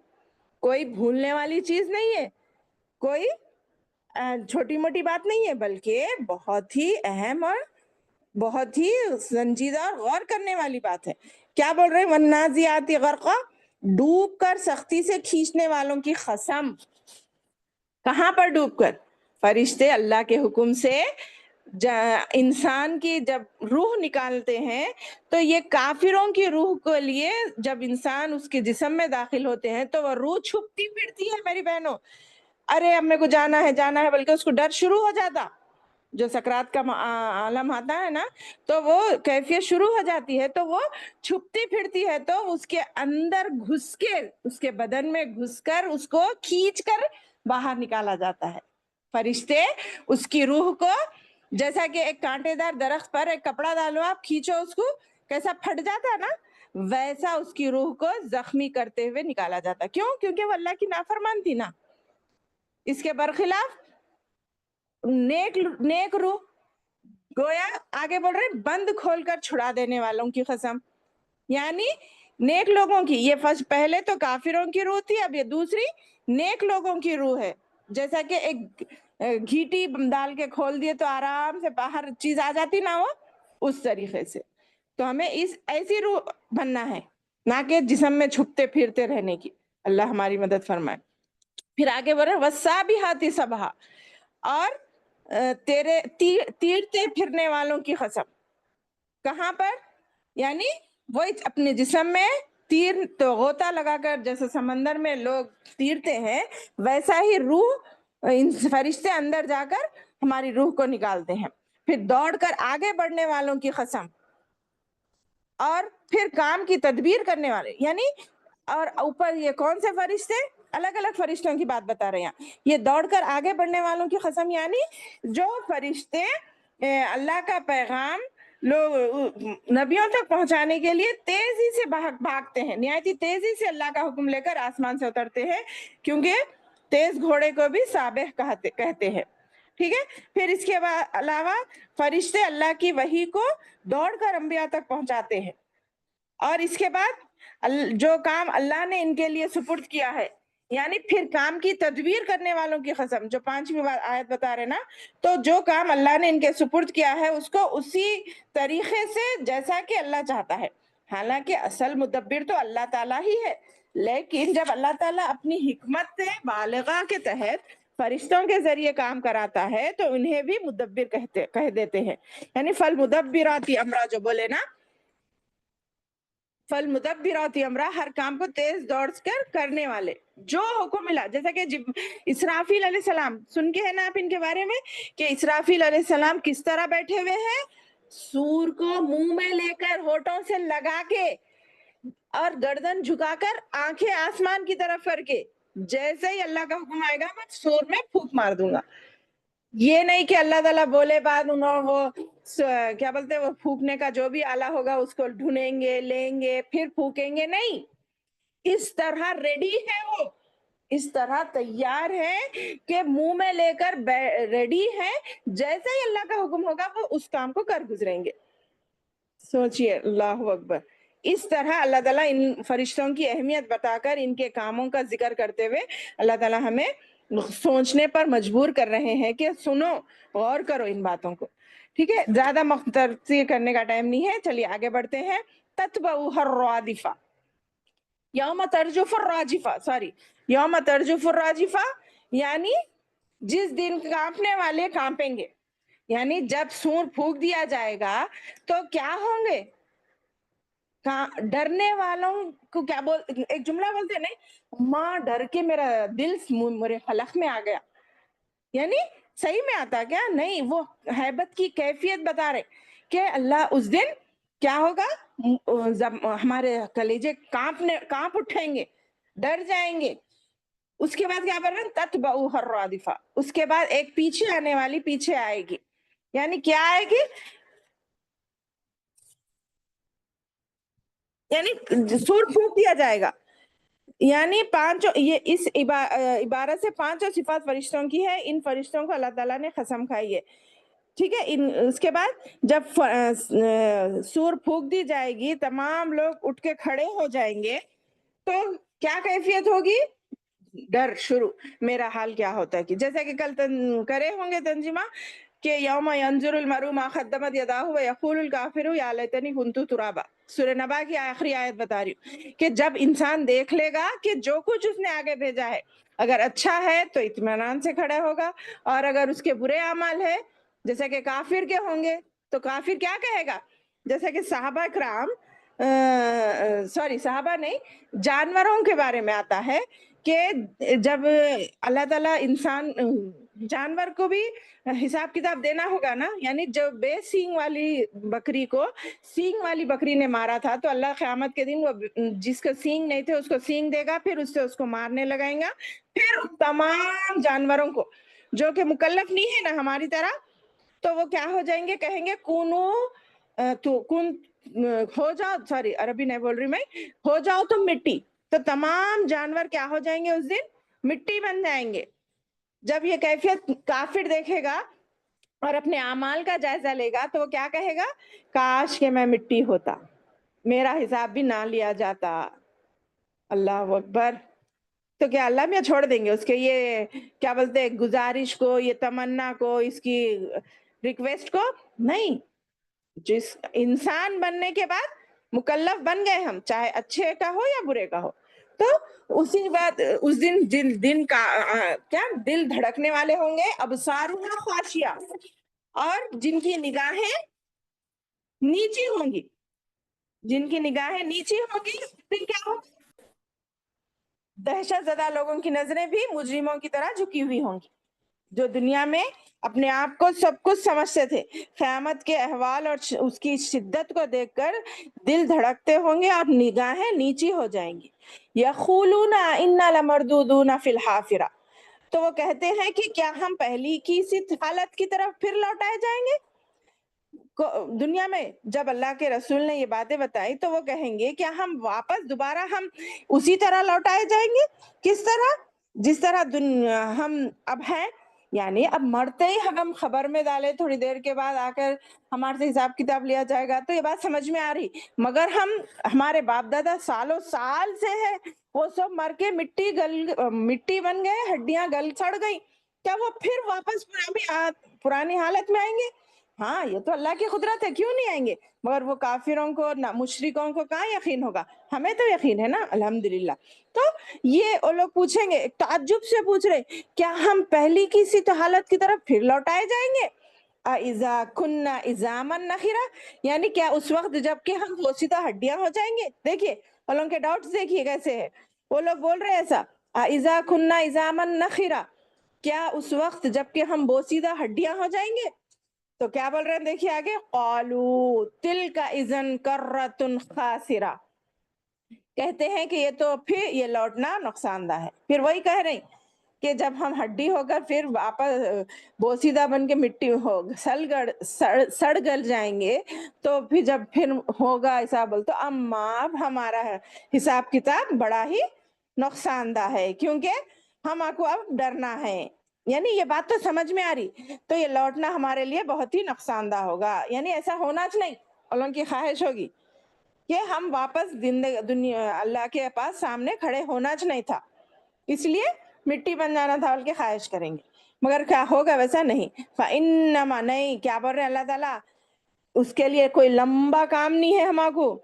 کوئی بھولنے والی چیز نہیں ہے, کوئی چھوٹی موٹی بات نہیں ہے, بلکہ بہت ہی اہم اور بہت ہی سنجیدہ اور غور کرنے والی بات ہے. کیا بول رہے ہیں؟ والنازعات غرقا, ڈوب کر سختی سے کھینچنے والوں کی قسم. کہاں پر ڈوب کر؟ فرشتے اللہ کے حکم سے انسان کی جب روح نکالتے ہیں تو یہ کافروں کی روح کے لیے جب انسان اس کے جسم میں داخل ہوتے ہیں تو وہ روح چھپتی پھرتی ہے میری بہنوں. ارے اب میرے کو جانا ہے, بلکہ اس کو ڈر شروع ہو جاتا. جو سکرات کا عالم آتا ہے نا تو وہ کیفیت شروع ہو جاتی ہے, تو وہ چھپتی پھرتی ہے, تو اس کے اندر گھس کے اس کے بدن میں گھس کر اس کو کھینچ کر باہر نکالا جاتا ہے. فرشتے اس کی روح کو جیسا کہ ایک کانٹے دار درخت پر ایک کپڑا ڈالو, آپ کھینچو اس کو کیسا پھٹ جاتا ہے نا, ویسا اس کی روح کو زخمی کرتے ہوئے نکالا جاتا. کیوں؟ کیونکہ وہ اللہ کی نافرمان تھی نا. اس کے برخلاف نیک روح, گویا آگے بول رہے بند کھول کر چھڑا دینے والوں کی قسم. یعنی نیک لوگوں کی, یہ پہلے تو کافروں کی روح تھی, اب یہ دوسری نیک لوگوں کی روح ہے. جیسا کہ ایک گھیٹی ڈال کے کھول دیے تو آرام سے باہر چیز آ جاتی نا, وہ اس طریقے سے. تو ہمیں ایسی روح بننا ہے, نہ کہ جسم میں چھپتے پھرتے رہنے کی. اللہ ہماری مدد فرمائے. پھر آگے بول رہے والسابحات سبحا, اور تیرے تیرتے پھرنے والوں کی قسم. کہاں پر؟ یعنی وہ اپنے جسم میں تیر تو غوطہ لگا کر جیسے سمندر میں لوگ تیرتے ہیں, ویسا ہی روح فرشتے اندر جا کر ہماری روح کو نکالتے ہیں. پھر دوڑ کر آگے بڑھنے والوں کی قسم, اور پھر کام کی تدبیر کرنے والے. یعنی اور اوپر یہ کون سے فرشتے؟ الگ الگ فرشتوں کی بات بتا رہے ہیں. یہ دوڑ کر آگے بڑھنے والوں کی قسم, یعنی جو فرشتے اللہ کا پیغام لوگ نبیوں تک پہنچانے کے لیے تیزی سے بھاگتے ہیں, نہایت ہی تیزی سے اللہ کا حکم لے کر آسمان سے اترتے ہیں, کیونکہ تیز گھوڑے کو بھی سابح کہتے ہیں. ٹھیک ہے. پھر اس کے علاوہ فرشتے اللہ کی وحی کو دوڑ کر انبیاء تک پہنچاتے ہیں, اور اس کے بعد جو کام اللہ نے ان کے لیے سپرد کیا ہے, یعنی پھر کام کی تدبیر کرنے والوں کی قسم, جو 5ویں آیت بتا رہے نا, تو جو کام اللہ نے ان کے سپرد کیا ہے اس کو اسی طریقے سے جیسا کہ اللہ چاہتا ہے. حالانکہ اصل مدبر تو اللہ تعالیٰ ہی ہے, لیکن جب اللہ تعالیٰ اپنی حکمت بالغہ کے تحت فرشتوں کے ذریعے کام کراتا ہے تو انہیں بھی مدبر کہہ دیتے ہیں. یعنی فالمدبرات امرا جو بولے نا, فالمدبرات امرا, ہر کام کو تیز دوڑ کر کرنے والے. جو حکم ملا, جیسا کہ اسرافیل علیہ السلام سن کے ہے نا آپ ان کے بارے میں, کہ اسرافیل علیہ السلام کس طرح بیٹھے ہوئے ہیں, سور کو منہ میں لے کر ہونٹوں سے لگا کے اور گردن جھکا کر آنکھیں آسمان کی طرف کر کے, جیسے ہی اللہ کا حکم آئے گا میں سور میں پھونک مار دوں گا. یہ نہیں کہ اللہ تعالیٰ بولے بعد انہوں وہ کیا بولتے وہ پھونکنے کا جو بھی آلہ ہوگا اس کو ڈھونڈیں گے, لیں گے, پھر پھونکیں گے. نہیں, اس طرح ریڈی ہے, وہ اس طرح تیار ہے کہ منہ میں لے کر ریڈی ہے, جیسے ہی اللہ کا حکم ہوگا وہ اس کام کو کر گزریں گے. سوچئے, اللہ اکبر. اس طرح اللہ تعالیٰ ان فرشتوں کی اہمیت بتا کر ان کے کاموں کا ذکر کرتے ہوئے اللہ تعالیٰ ہمیں سوچنے پر مجبور کر رہے ہیں کہ سنو, غور کرو ان باتوں کو. ٹھیک ہے, زیادہ مختصر کرنے کا ٹائم نہیں ہے, چلیے آگے بڑھتے ہیں. تتبعها الرادفہ, یوم ترجف الراجفہ, یوم ترجف الراجفہ, یعنی جس دن کانپنے والے کانپیں گے. یعنی جب سور پھونک دیا جائے گا تو کیا ہوں گے؟ ڈرنے والوں کو کیا ایک جملہ بولتے ہیں نہیں، ماں ڈر کے میرا دل میرے حلق میں آ گیا، یعنی صحیح میں آتا کیا نہیں، وہ ہیبت کی کیفیت بتا رہے کہ اللہ اس دن کیا ہوگا، ہمارے کلیجے کانپ اٹھیں گے، ڈر جائیں گے. اس کے بعد کیا بول رہے ہیں؟ تتبعوها الرادفہ، اس کے بعد ایک پیچھے آنے والی پیچھے آئے گی. یعنی کیا آئے گی؟ یعنی سور پھونک دیا جائے گا. یعنی یہ اس عبارت سے 5 صفات فرشتوں کی ہے. ان فرشتوں کو اللہ تعالیٰ نے قسم کھائی ہے. ٹھیک ہے. اس کے بعد جب سور پھونک دی جائے گی، تمام لوگ اٹھ کے کھڑے ہو جائیں گے، تو کیا کیفیت ہوگی؟ ڈر شروع. میرا حال کیا ہوتا ہے کہ جیسے کہ کل کرے ہوں گے تنجمہ کہ یوم ینظر المرء ما قدمت یداہ ویقول الکافر یا لیتنی کنت ترابا. سورہ نبا کی آخری آیت بتا رہی ہوں کہ جب انسان دیکھ لے گا کہ جو کچھ اس نے آگے بھیجا ہے اگر اچھا ہے تو اطمینان سے کھڑا ہوگا، اور اگر اس کے برے اعمال ہے جیسے کہ کافر کے ہوں گے تو کافر کیا کہے گا؟ جیسے کہ صحابہ کرام صحابہ نہیں، جانوروں کے بارے میں آتا ہے کہ جب اللہ تعالیٰ جانور کو بھی حساب کتاب دینا ہوگا نا، یعنی جو بے سینگ والی بکری کو سینگ والی بکری نے مارا تھا تو اللہ قیامت کے دن وہ جس کو سینگ نہیں تھے اس کو سینگ دے گا، پھر اس سے اس کو مارنے لگائیں گا. پھر تمام جانوروں کو جو کہ مکلف نہیں ہے نا ہماری طرح، تو وہ کیا ہو جائیں گے؟ کہیں گے ہو جاؤ، عربی نہیں بول رہی میں، ہو جاؤ تم مٹی. تو تمام جانور کیا ہو جائیں گے؟ اس دن مٹی بن جائیں گے. جب یہ کیفیت کافر دیکھے گا اور اپنے اعمال کا جائزہ لے گا تو وہ کیا کہے گا؟ کاش کہ میں مٹی ہوتا، میرا حساب بھی نہ لیا جاتا. اللہ اکبر. تو کیا اللہ میں چھوڑ دیں گے اس کے یہ کیا بولتے گزارش کو، یہ تمنا کو، اس کی ریکویسٹ کو؟ نہیں. جس انسان بننے کے بعد مکلف بن گئے ہم، چاہے اچھے کا ہو یا برے کا ہو، تو اسی بعد اس دن کا کیا دل دھڑکنے والے ہوں گے. ابصارها خاشعہ، اور جن کی نگاہیں نیچی ہوں گی، جن کی نگاہیں نیچی ہوں گی پھر کیا ہو؟ دہشت زدہ لوگوں کی نظریں بھی مجرموں کی طرح جھکی ہوئی ہوں گی، جو دنیا میں اپنے آپ کو سب کچھ سمجھتے تھے. قیامت کے احوال اور اس کی شدت کو دیکھ کر دل دھڑکتے ہوں گے اور نگاہیں نیچی ہو جائیں گی. یقولون انا لمردودون فی الحافرہ، تو وہ کہتے ہیں کہ کیا ہم پہلی کی سی حالت کی طرف پھر لوٹائے جائیں گے؟ دنیا میں جب اللہ کے رسول نے یہ باتیں بتائی تو وہ کہیں گے کیا ہم واپس دوبارہ ہم اسی طرح لوٹائے جائیں گے؟ کس طرح؟ جس طرح ہم اب ہیں. یعنی اب مرتے ہی ہم خبر میں ڈالے، تھوڑی دیر کے بعد آ کر ہمارے سے حساب کتاب لیا جائے گا، تو یہ بات سمجھ میں آ رہی. مگر ہمارے باپ دادا سالوں سال سے ہے، وہ سب مر کے مٹی بن گئے، ہڈیاں گل سڑ گئی، کیا وہ پھر واپس پرانی حالت میں آئیں گے؟ ہاں یہ تو اللہ کی قدرت ہے، کیوں نہیں آئیں گے. مگر وہ کافروں کو مشرکوں کو کہاں یقین ہوگا؟ ہمیں تو یقین ہے نا الحمدللہ. تو یہ وہ لوگ پوچھیں گے، تعجب سے پوچھ رہے کیا ہم پہلی کی سی حالت کی طرف پھر لوٹائے جائیں گے؟ اذا كنا عظاما نخرہ، یعنی کیا اس وقت جب کہ ہم بوسیدہ ہڈیاں ہو جائیں گے؟ دیکھیے ان لوگوں کے ڈاؤٹس دیکھیے کیسے ہے. وہ لوگ بول رہے ایسا، اذا كنا عظاما نخرہ، کیا اس وقت جب کہ ہم بوسیدہ ہڈیاں ہو جائیں گے؟ تو کیا بول رہے ہیں دیکھیے آگے، قالوا تلک اذا کرۃ خاسرہ، کہتے ہیں کہ یہ تو پھر یہ لوٹنا نقصان دہ ہے. پھر وہی کہہ رہے ہیں کہ جب ہم ہڈی ہو کر پھر واپس بوسیدہ بن کے مٹی سڑ گل جائیں گے، تو پھر جب پھر ہوگا ایسا بول تو اما اب ہمارا حساب کتاب بڑا ہی نقصان دہ ہے، کیونکہ ہم کو اب ڈرنا ہے. یعنی یہ بات تو سمجھ میں آ رہی، تو یہ لوٹنا ہمارے لیے بہت ہی نقصان دہ ہوگا. یعنی ایسا ہونا نہیں، ان کی خواہش ہوگی کہ ہم واپس دنیا اللہ کے پاس سامنے کھڑے ہونا نہیں تھا، اس لیے مٹی بن جانا تھا بلکہ خواہش کریں گے. مگر کیا ہوگا؟ ویسا نہیں. فَإِنَّمَا، نہیں، کیا بول رہے ہیں اللہ تعالیٰ، اس کے لیے کوئی لمبا کام نہیں ہے ہمارے کو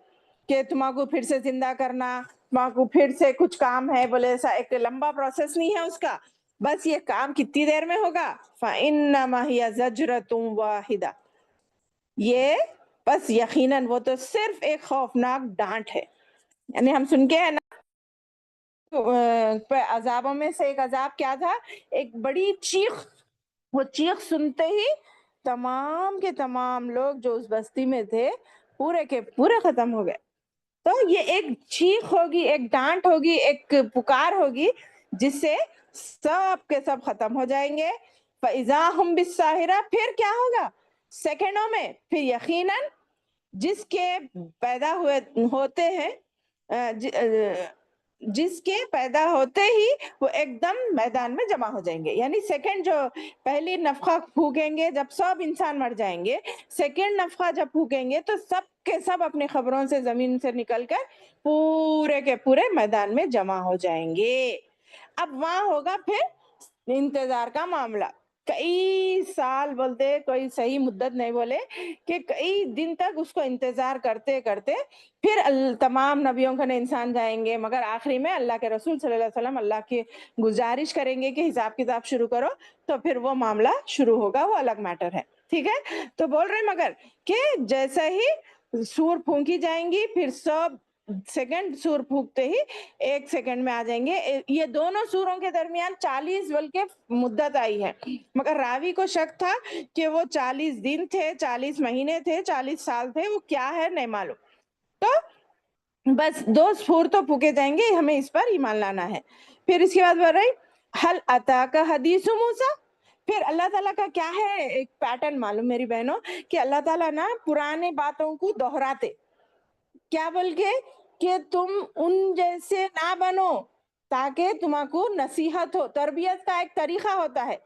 کہ تمہارے کو پھر سے زندہ کرنا، تمہارے کو پھر سے کچھ کام ہے بولے، ایسا ایک لمبا پروسیس نہیں ہے اس کا. بس یہ کام کتنی دیر میں ہوگا؟ فَإِنَّمَا هِيَ زَجْرَةٌ واحدہ، یہ بس یقیناً وہ تو صرف ایک خوفناک ڈانٹ ہے. یعنی ہم سن کے ہے نا عذابوں میں سے ایک عذاب کیا تھا؟ ایک بڑی چیخ. وہ چیخ سنتے ہی تمام کے تمام لوگ جو اس بستی میں تھے پورے کے پورے ختم ہو گئے. تو یہ ایک چیخ ہوگی، ایک ڈانٹ ہوگی، ایک پکار ہوگی جس سے سب کے سب ختم ہو جائیں گے. فَإِذَا هُمْ بِالسَّاهِرَةِ، پھر کیا ہوگا؟ سیکنڈوں میں پھر یقیناً جس کے پیدا ہوتے ہیں جس کے پیدا ہوتے ہی وہ ایک دم میدان میں جمع ہو جائیں گے. یعنی سیکنڈ جو پہلی نفخہ پھونکیں گے جب سب انسان مر جائیں گے، سیکنڈ نفخہ جب پھونکیں گے تو سب کے سب اپنی خبروں سے زمین سے نکل کر پورے کے پورے میدان میں جمع ہو جائیں گے. اب وہاں ہوگا پھر انتظار کا معاملہ. کئی سال بولتے، کوئی صحیح مدت نہیں بولے، کہ کئی دن تک اس کو انتظار کرتے کرتے پھر تمام نبیوں کا انسان جائیں گے، مگر آخری میں اللہ کے رسول صلی اللہ علیہ وسلم اللہ کی گزارش کریں گے کہ حساب کتاب شروع کرو، تو پھر وہ معاملہ شروع ہوگا، وہ الگ میٹر ہے. ٹھیک ہے، تو بول رہے مگر کہ جیسا ہی سور پھونکی جائیں گی پھر سب سیکنڈ سور پھونکتے ہی ایک سیکنڈ میں آ جائیں گے. یہ دونوں سوروں کے درمیان 40 بلکہ مدت آئی ہے، مگر راوی کو شک تھا کہ وہ 40 دن تھے، 40 مہینے تھے، 40 سال تھے، وہ کیا ہے نہیں معلوم. تو بس 2 سور تو پھونکے جائیں گے، ہمیں اس پر ایمان لانا ہے. پھر اس کے بعد بول رہی حل اتاک حدیث موسیٰ. پھر اللہ تعالیٰ کا کیا ہے ایک پیٹرن معلوم میری بہنوں، کہ اللہ تعالیٰ نا پرانے باتوں کو دہراتے. کیا بول کے؟ کہ تم ان جیسے نہ بنو تاکہ تمہارے کو نصیحت ہو. تربیت کا ایک طریقہ ہوتا ہے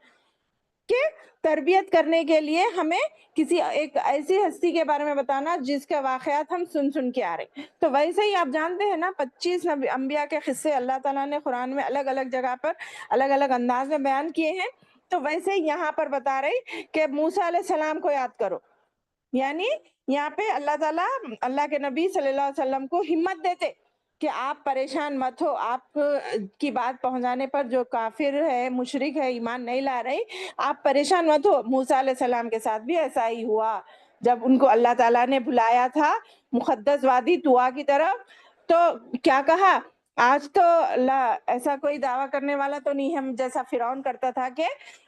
کہ تربیت کرنے کے لیے ہمیں کسی ایک ایسی ہستی کے بارے میں بتانا جس کے واقعات ہم سن کے آ رہے. تو ویسے ہی آپ جانتے ہیں نا 25 انبیاء کے قصے اللہ تعالیٰ نے قرآن میں الگ الگ جگہ پر الگ الگ انداز میں بیان کیے ہیں. تو ویسے یہاں پر بتا رہی کہ موسیٰ علیہ السلام کو یاد کرو. یعنی یہاں پہ اللہ تعالیٰ اللہ کے نبی صلی اللہ علیہ وسلم کو ہمت دیتے کہ آپ پریشان مت ہو. آپ کی بات پہنچانے پر جو کافر ہے، مشرک ہے، ایمان نہیں لا رہی، آپ پریشان مت ہو. موسیٰ علیہ السلام کے ساتھ بھی ایسا ہی ہوا. جب ان کو اللہ تعالیٰ نے بلایا تھا مقدس وادی طوا کی طرف، تو کیا کہا؟ آج تو اللہ ایسا کوئی دعویٰ کرنے والا تو نہیں ہے جیسا فرعون کرتا تھا کہ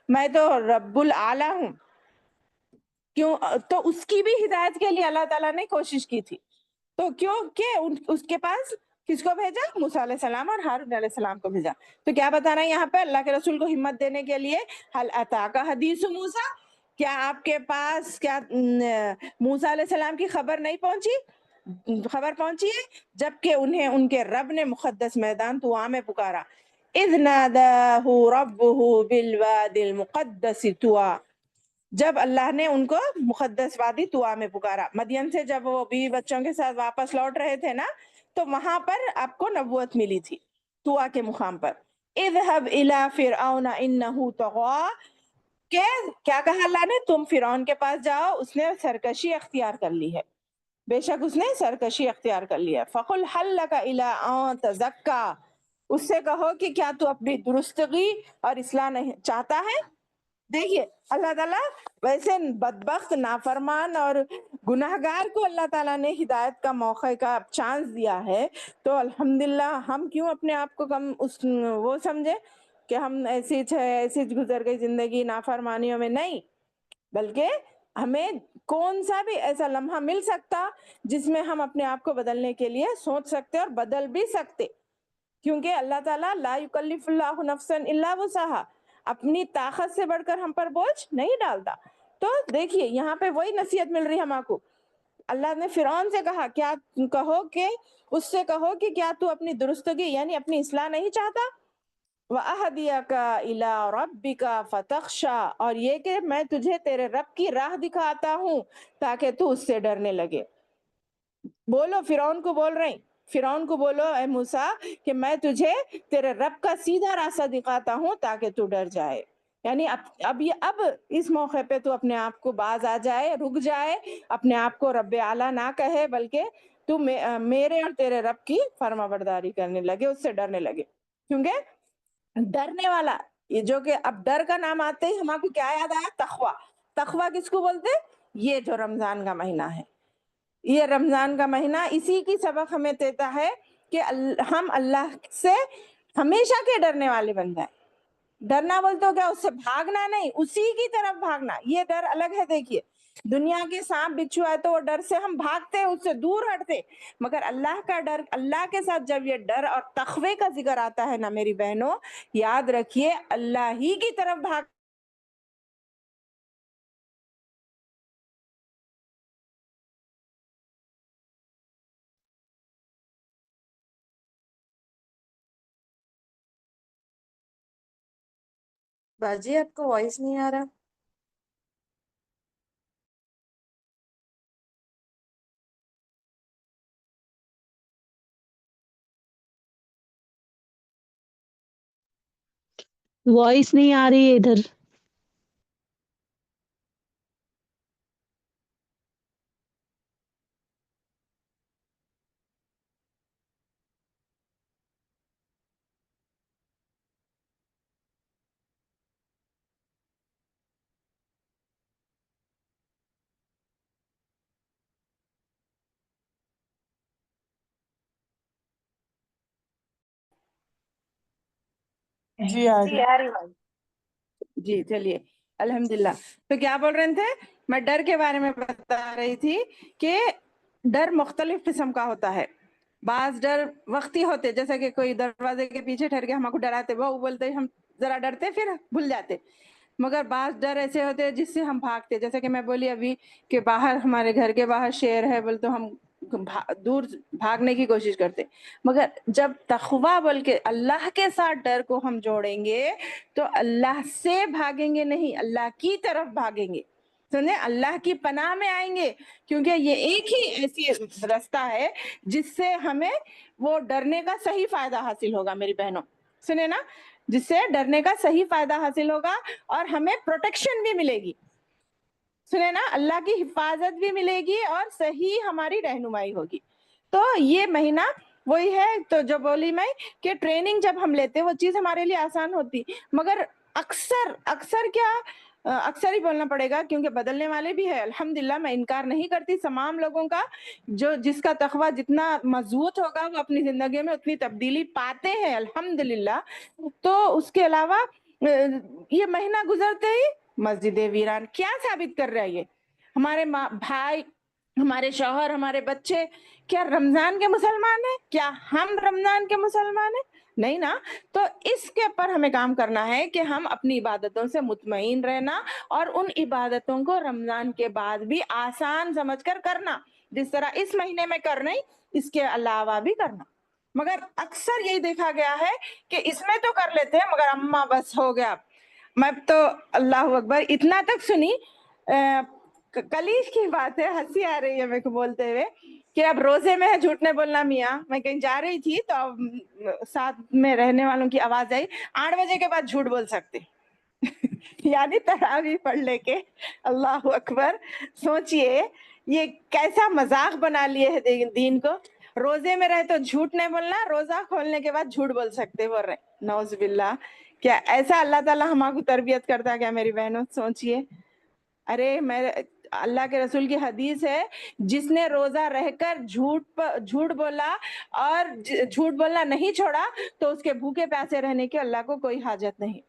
میں تو رب الاعلیٰ ہوں. کیوں؟ تو اس کی بھی ہدایت کے لیے اللہ تعالیٰ نے کوشش کی تھی. تو کیوں کہ اس کے پاس کس کو بھیجا؟ موسیٰ علیہ السلام اور ہارون علیہ السلام کو بھیجا. تو کیا بتانا ہے یہاں پہ اللہ کے رسول کو ہمت دینے کے لیے؟ حل اتاک حدیث موسیٰ، کیا آپ کے پاس کیا موسیٰ علیہ السلام کی خبر نہیں پہنچی؟ خبر پہنچی ہے، جبکہ انہیں ان کے رب نے مقدس میدان طوا میں پکارا. اذ ناداہ ربہ بالوادی المقدس طوا، جب اللہ نے ان کو مقدس وادی طوا میں پکارا. مدین سے جب وہ بیوی بچوں کے ساتھ واپس لوٹ رہے تھے نا، تو وہاں پر آپ کو نبوت ملی تھی طوا کے مقام پر. اذهب الى فرعون انه طغى، کہ کیا کہا اللہ نے؟ تم فرعون کے پاس جاؤ، اس نے سرکشی اختیار کر لی ہے، بے شک اس نے سرکشی اختیار کر لی ہے. فقل هل لك الى ان تزكى، اس سے کہو کہ کیا تو اپنی درستگی اور اصلاح نہیں چاہتا ہے. دیکھیے اللہ تعالیٰ ویسے بدبخت نافرمان اور گناہگار کو اللہ تعالیٰ نے ہدایت کا موقع کا چانس دیا ہے، تو الحمدللہ ہم کیوں اپنے آپ کو کم وہ سمجھے کہ ہم ایسی ایسی گزر گئی زندگی نافرمانیوں میں. نہیں، بلکہ ہمیں کون سا بھی ایسا لمحہ مل سکتا جس میں ہم اپنے آپ کو بدلنے کے لیے سوچ سکتے اور بدل بھی سکتے، کیونکہ اللہ تعالیٰ لا یکلف اللہ نفسا الا وسعها، اپنی طاقت سے بڑھ کر ہم پر بوجھ نہیں ڈالتا. تو دیکھیے یہاں پہ وہی نصیحت مل رہی ہے ہم کو. اللہ نے فرعون سے کہا کیا کہو کہ اس سے کہو کہ کیا تو اپنی درستگی یعنی اپنی اصلاح نہیں چاہتا. وَأَهْدِيَكَ إِلَىٰ رَبِّكَ فَتَخْشَىٰ، اور یہ کہ میں تجھے تیرے رب کی راہ دکھاتا ہوں تاکہ تو اس سے ڈرنے لگے. بولو فرعون کو، بول رہے ہیں فرعون کو بولو اے موسیٰ کہ میں تجھے تیرے رب کا سیدھا راستہ دکھاتا ہوں تاکہ تو ڈر جائے. یعنی اب اس موقع پہ تو اپنے آپ کو باز آ جائے، رک جائے، اپنے آپ کو رب اعلیٰ نہ کہے، بلکہ تو میرے اور تیرے رب کی فرما برداری کرنے لگے، اس سے ڈرنے لگے. کیونکہ ڈرنے والا یہ جو کہ اب ڈر کا نام آتے ہی ہمارے کو کیا یاد آیا؟ تقوی. تقوی کس کو بولتے؟ یہ جو رمضان کا مہینہ ہے. یہ رمضان کا مہینہ اسی کی سبق ہمیں دیتا ہے کہ ہم اللہ سے ہمیشہ کے ڈرنے والے بن جائیں. ڈرنا بولتے ہو کیا؟ اس سے بھاگنا نہیں، اسی کی طرف بھاگنا. یہ ڈر الگ ہے. دیکھیے دنیا کے سانپ بچھو ہے تو وہ ڈر سے ہم بھاگتے، اس سے دور ہٹتے، مگر اللہ کا ڈر، اللہ کے ساتھ جب یہ ڈر اور تقوی کا ذکر آتا ہے نا میری بہنوں، یاد رکھیے اللہ ہی کی طرف بھاگ. باجی آپ کو وائس نہیں آ رہا. وائس نہیں آ رہی ہے ادھر. جی جی چلیے الحمدللہ. تو کیا بول رہے تھے؟ میں ڈر کے بارے میں بتا رہی تھی کہ ڈر مختلف قسم کا ہوتا ہے. بعض ڈر وقتی ہوتے، جیسا کہ کوئی دروازے کے پیچھے ٹھہر کے ہم کو ڈراتے، وہ بولتے ہم ذرا ڈرتے پھر بھول جاتے. مگر بعض ڈر ایسے ہوتے ہیں جس سے ہم بھاگتے، جیسے کہ میں بولی ابھی کہ باہر ہمارے گھر کے باہر شیر ہے بول تو ہم دور بھاگنے کی کوشش کرتے. مگر جب تقوی بول کے اللہ کے ساتھ ڈر کو ہم جوڑیں گے تو اللہ سے بھاگیں گے نہیں، اللہ کی طرف بھاگیں گے. سنیں، اللہ کی پناہ میں آئیں گے، کیونکہ یہ ایک ہی ایسی راستہ ہے جس سے ہمیں وہ ڈرنے کا صحیح فائدہ حاصل ہوگا. میری بہنوں سنیں نا، جس سے ڈرنے کا صحیح فائدہ حاصل ہوگا اور ہمیں پروٹیکشن بھی ملے گی. سنیں نا، اللہ کی حفاظت بھی ملے گی اور صحیح ہماری رہنمائی ہوگی. تو یہ مہینہ وہی ہے تو جو بولی میں کہ ٹریننگ جب ہم لیتے وہ چیز ہمارے لیے آسان ہوتی، مگر اکثر کیا، اکثر ہی بولنا پڑے گا کیونکہ بدلنے والے بھی ہے. الحمدللہ میں انکار نہیں کرتی تمام لوگوں کا، جس کا تقوی جتنا مضبوط ہوگا وہ اپنی زندگی میں اتنی تبدیلی پاتے ہیں الحمدللہ. تو اس کے علاوہ یہ مہینہ گزرتے ہی مسجد ویران کیا ثابت کر رہا ہے؟ یہ ہمارے بھائی، ہمارے شوہر، ہمارے بچے کیا رمضان کے مسلمان ہیں؟ کیا ہم رمضان کے مسلمان ہیں؟ نہیں نا. تو اس کے اوپر ہمیں کام کرنا ہے کہ ہم اپنی عبادتوں سے مطمئن رہنا اور ان عبادتوں کو رمضان کے بعد بھی آسان سمجھ کر کرنا، جس طرح اس مہینے میں کرنا اس کے علاوہ بھی کرنا. مگر اکثر یہی دیکھا گیا ہے کہ اس میں تو کر لیتے ہیں مگر اماں بس ہو گیا. میں تو اللہ اکبر اتنا تک سنی، کلیش کی بات ہے، ہنسی آ رہی ہے میرے کو بولتے ہوئے کہ اب روزے میں ہے جھوٹ نہیں بولنا میاں. میں کہیں جا رہی تھی تو ساتھ میں رہنے والوں کی آواز آئی 8 بجے کے بعد جھوٹ بول سکتے یعنی تراویح پڑھ لے کے. اللہ اکبر. سوچئے یہ کیسا مذاق بنا لیے ہے دین کو. روزے میں رہے تو جھوٹ نہیں بولنا، روزہ کھولنے کے بعد جھوٹ بول سکتے بول رہے. نعوذ باللہ. کیا ایسا اللہ تعالیٰ ہمارے کو تربیت کرتا کیا میری بہنوں؟ سوچئے. ارے میں اللہ کے رسول کی حدیث ہے، جس نے روزہ رہ کر جھوٹ بولا اور جھوٹ بولنا نہیں چھوڑا تو اس کے بھوکے پیاسے رہنے کی اللہ کو کوئی حاجت نہیں.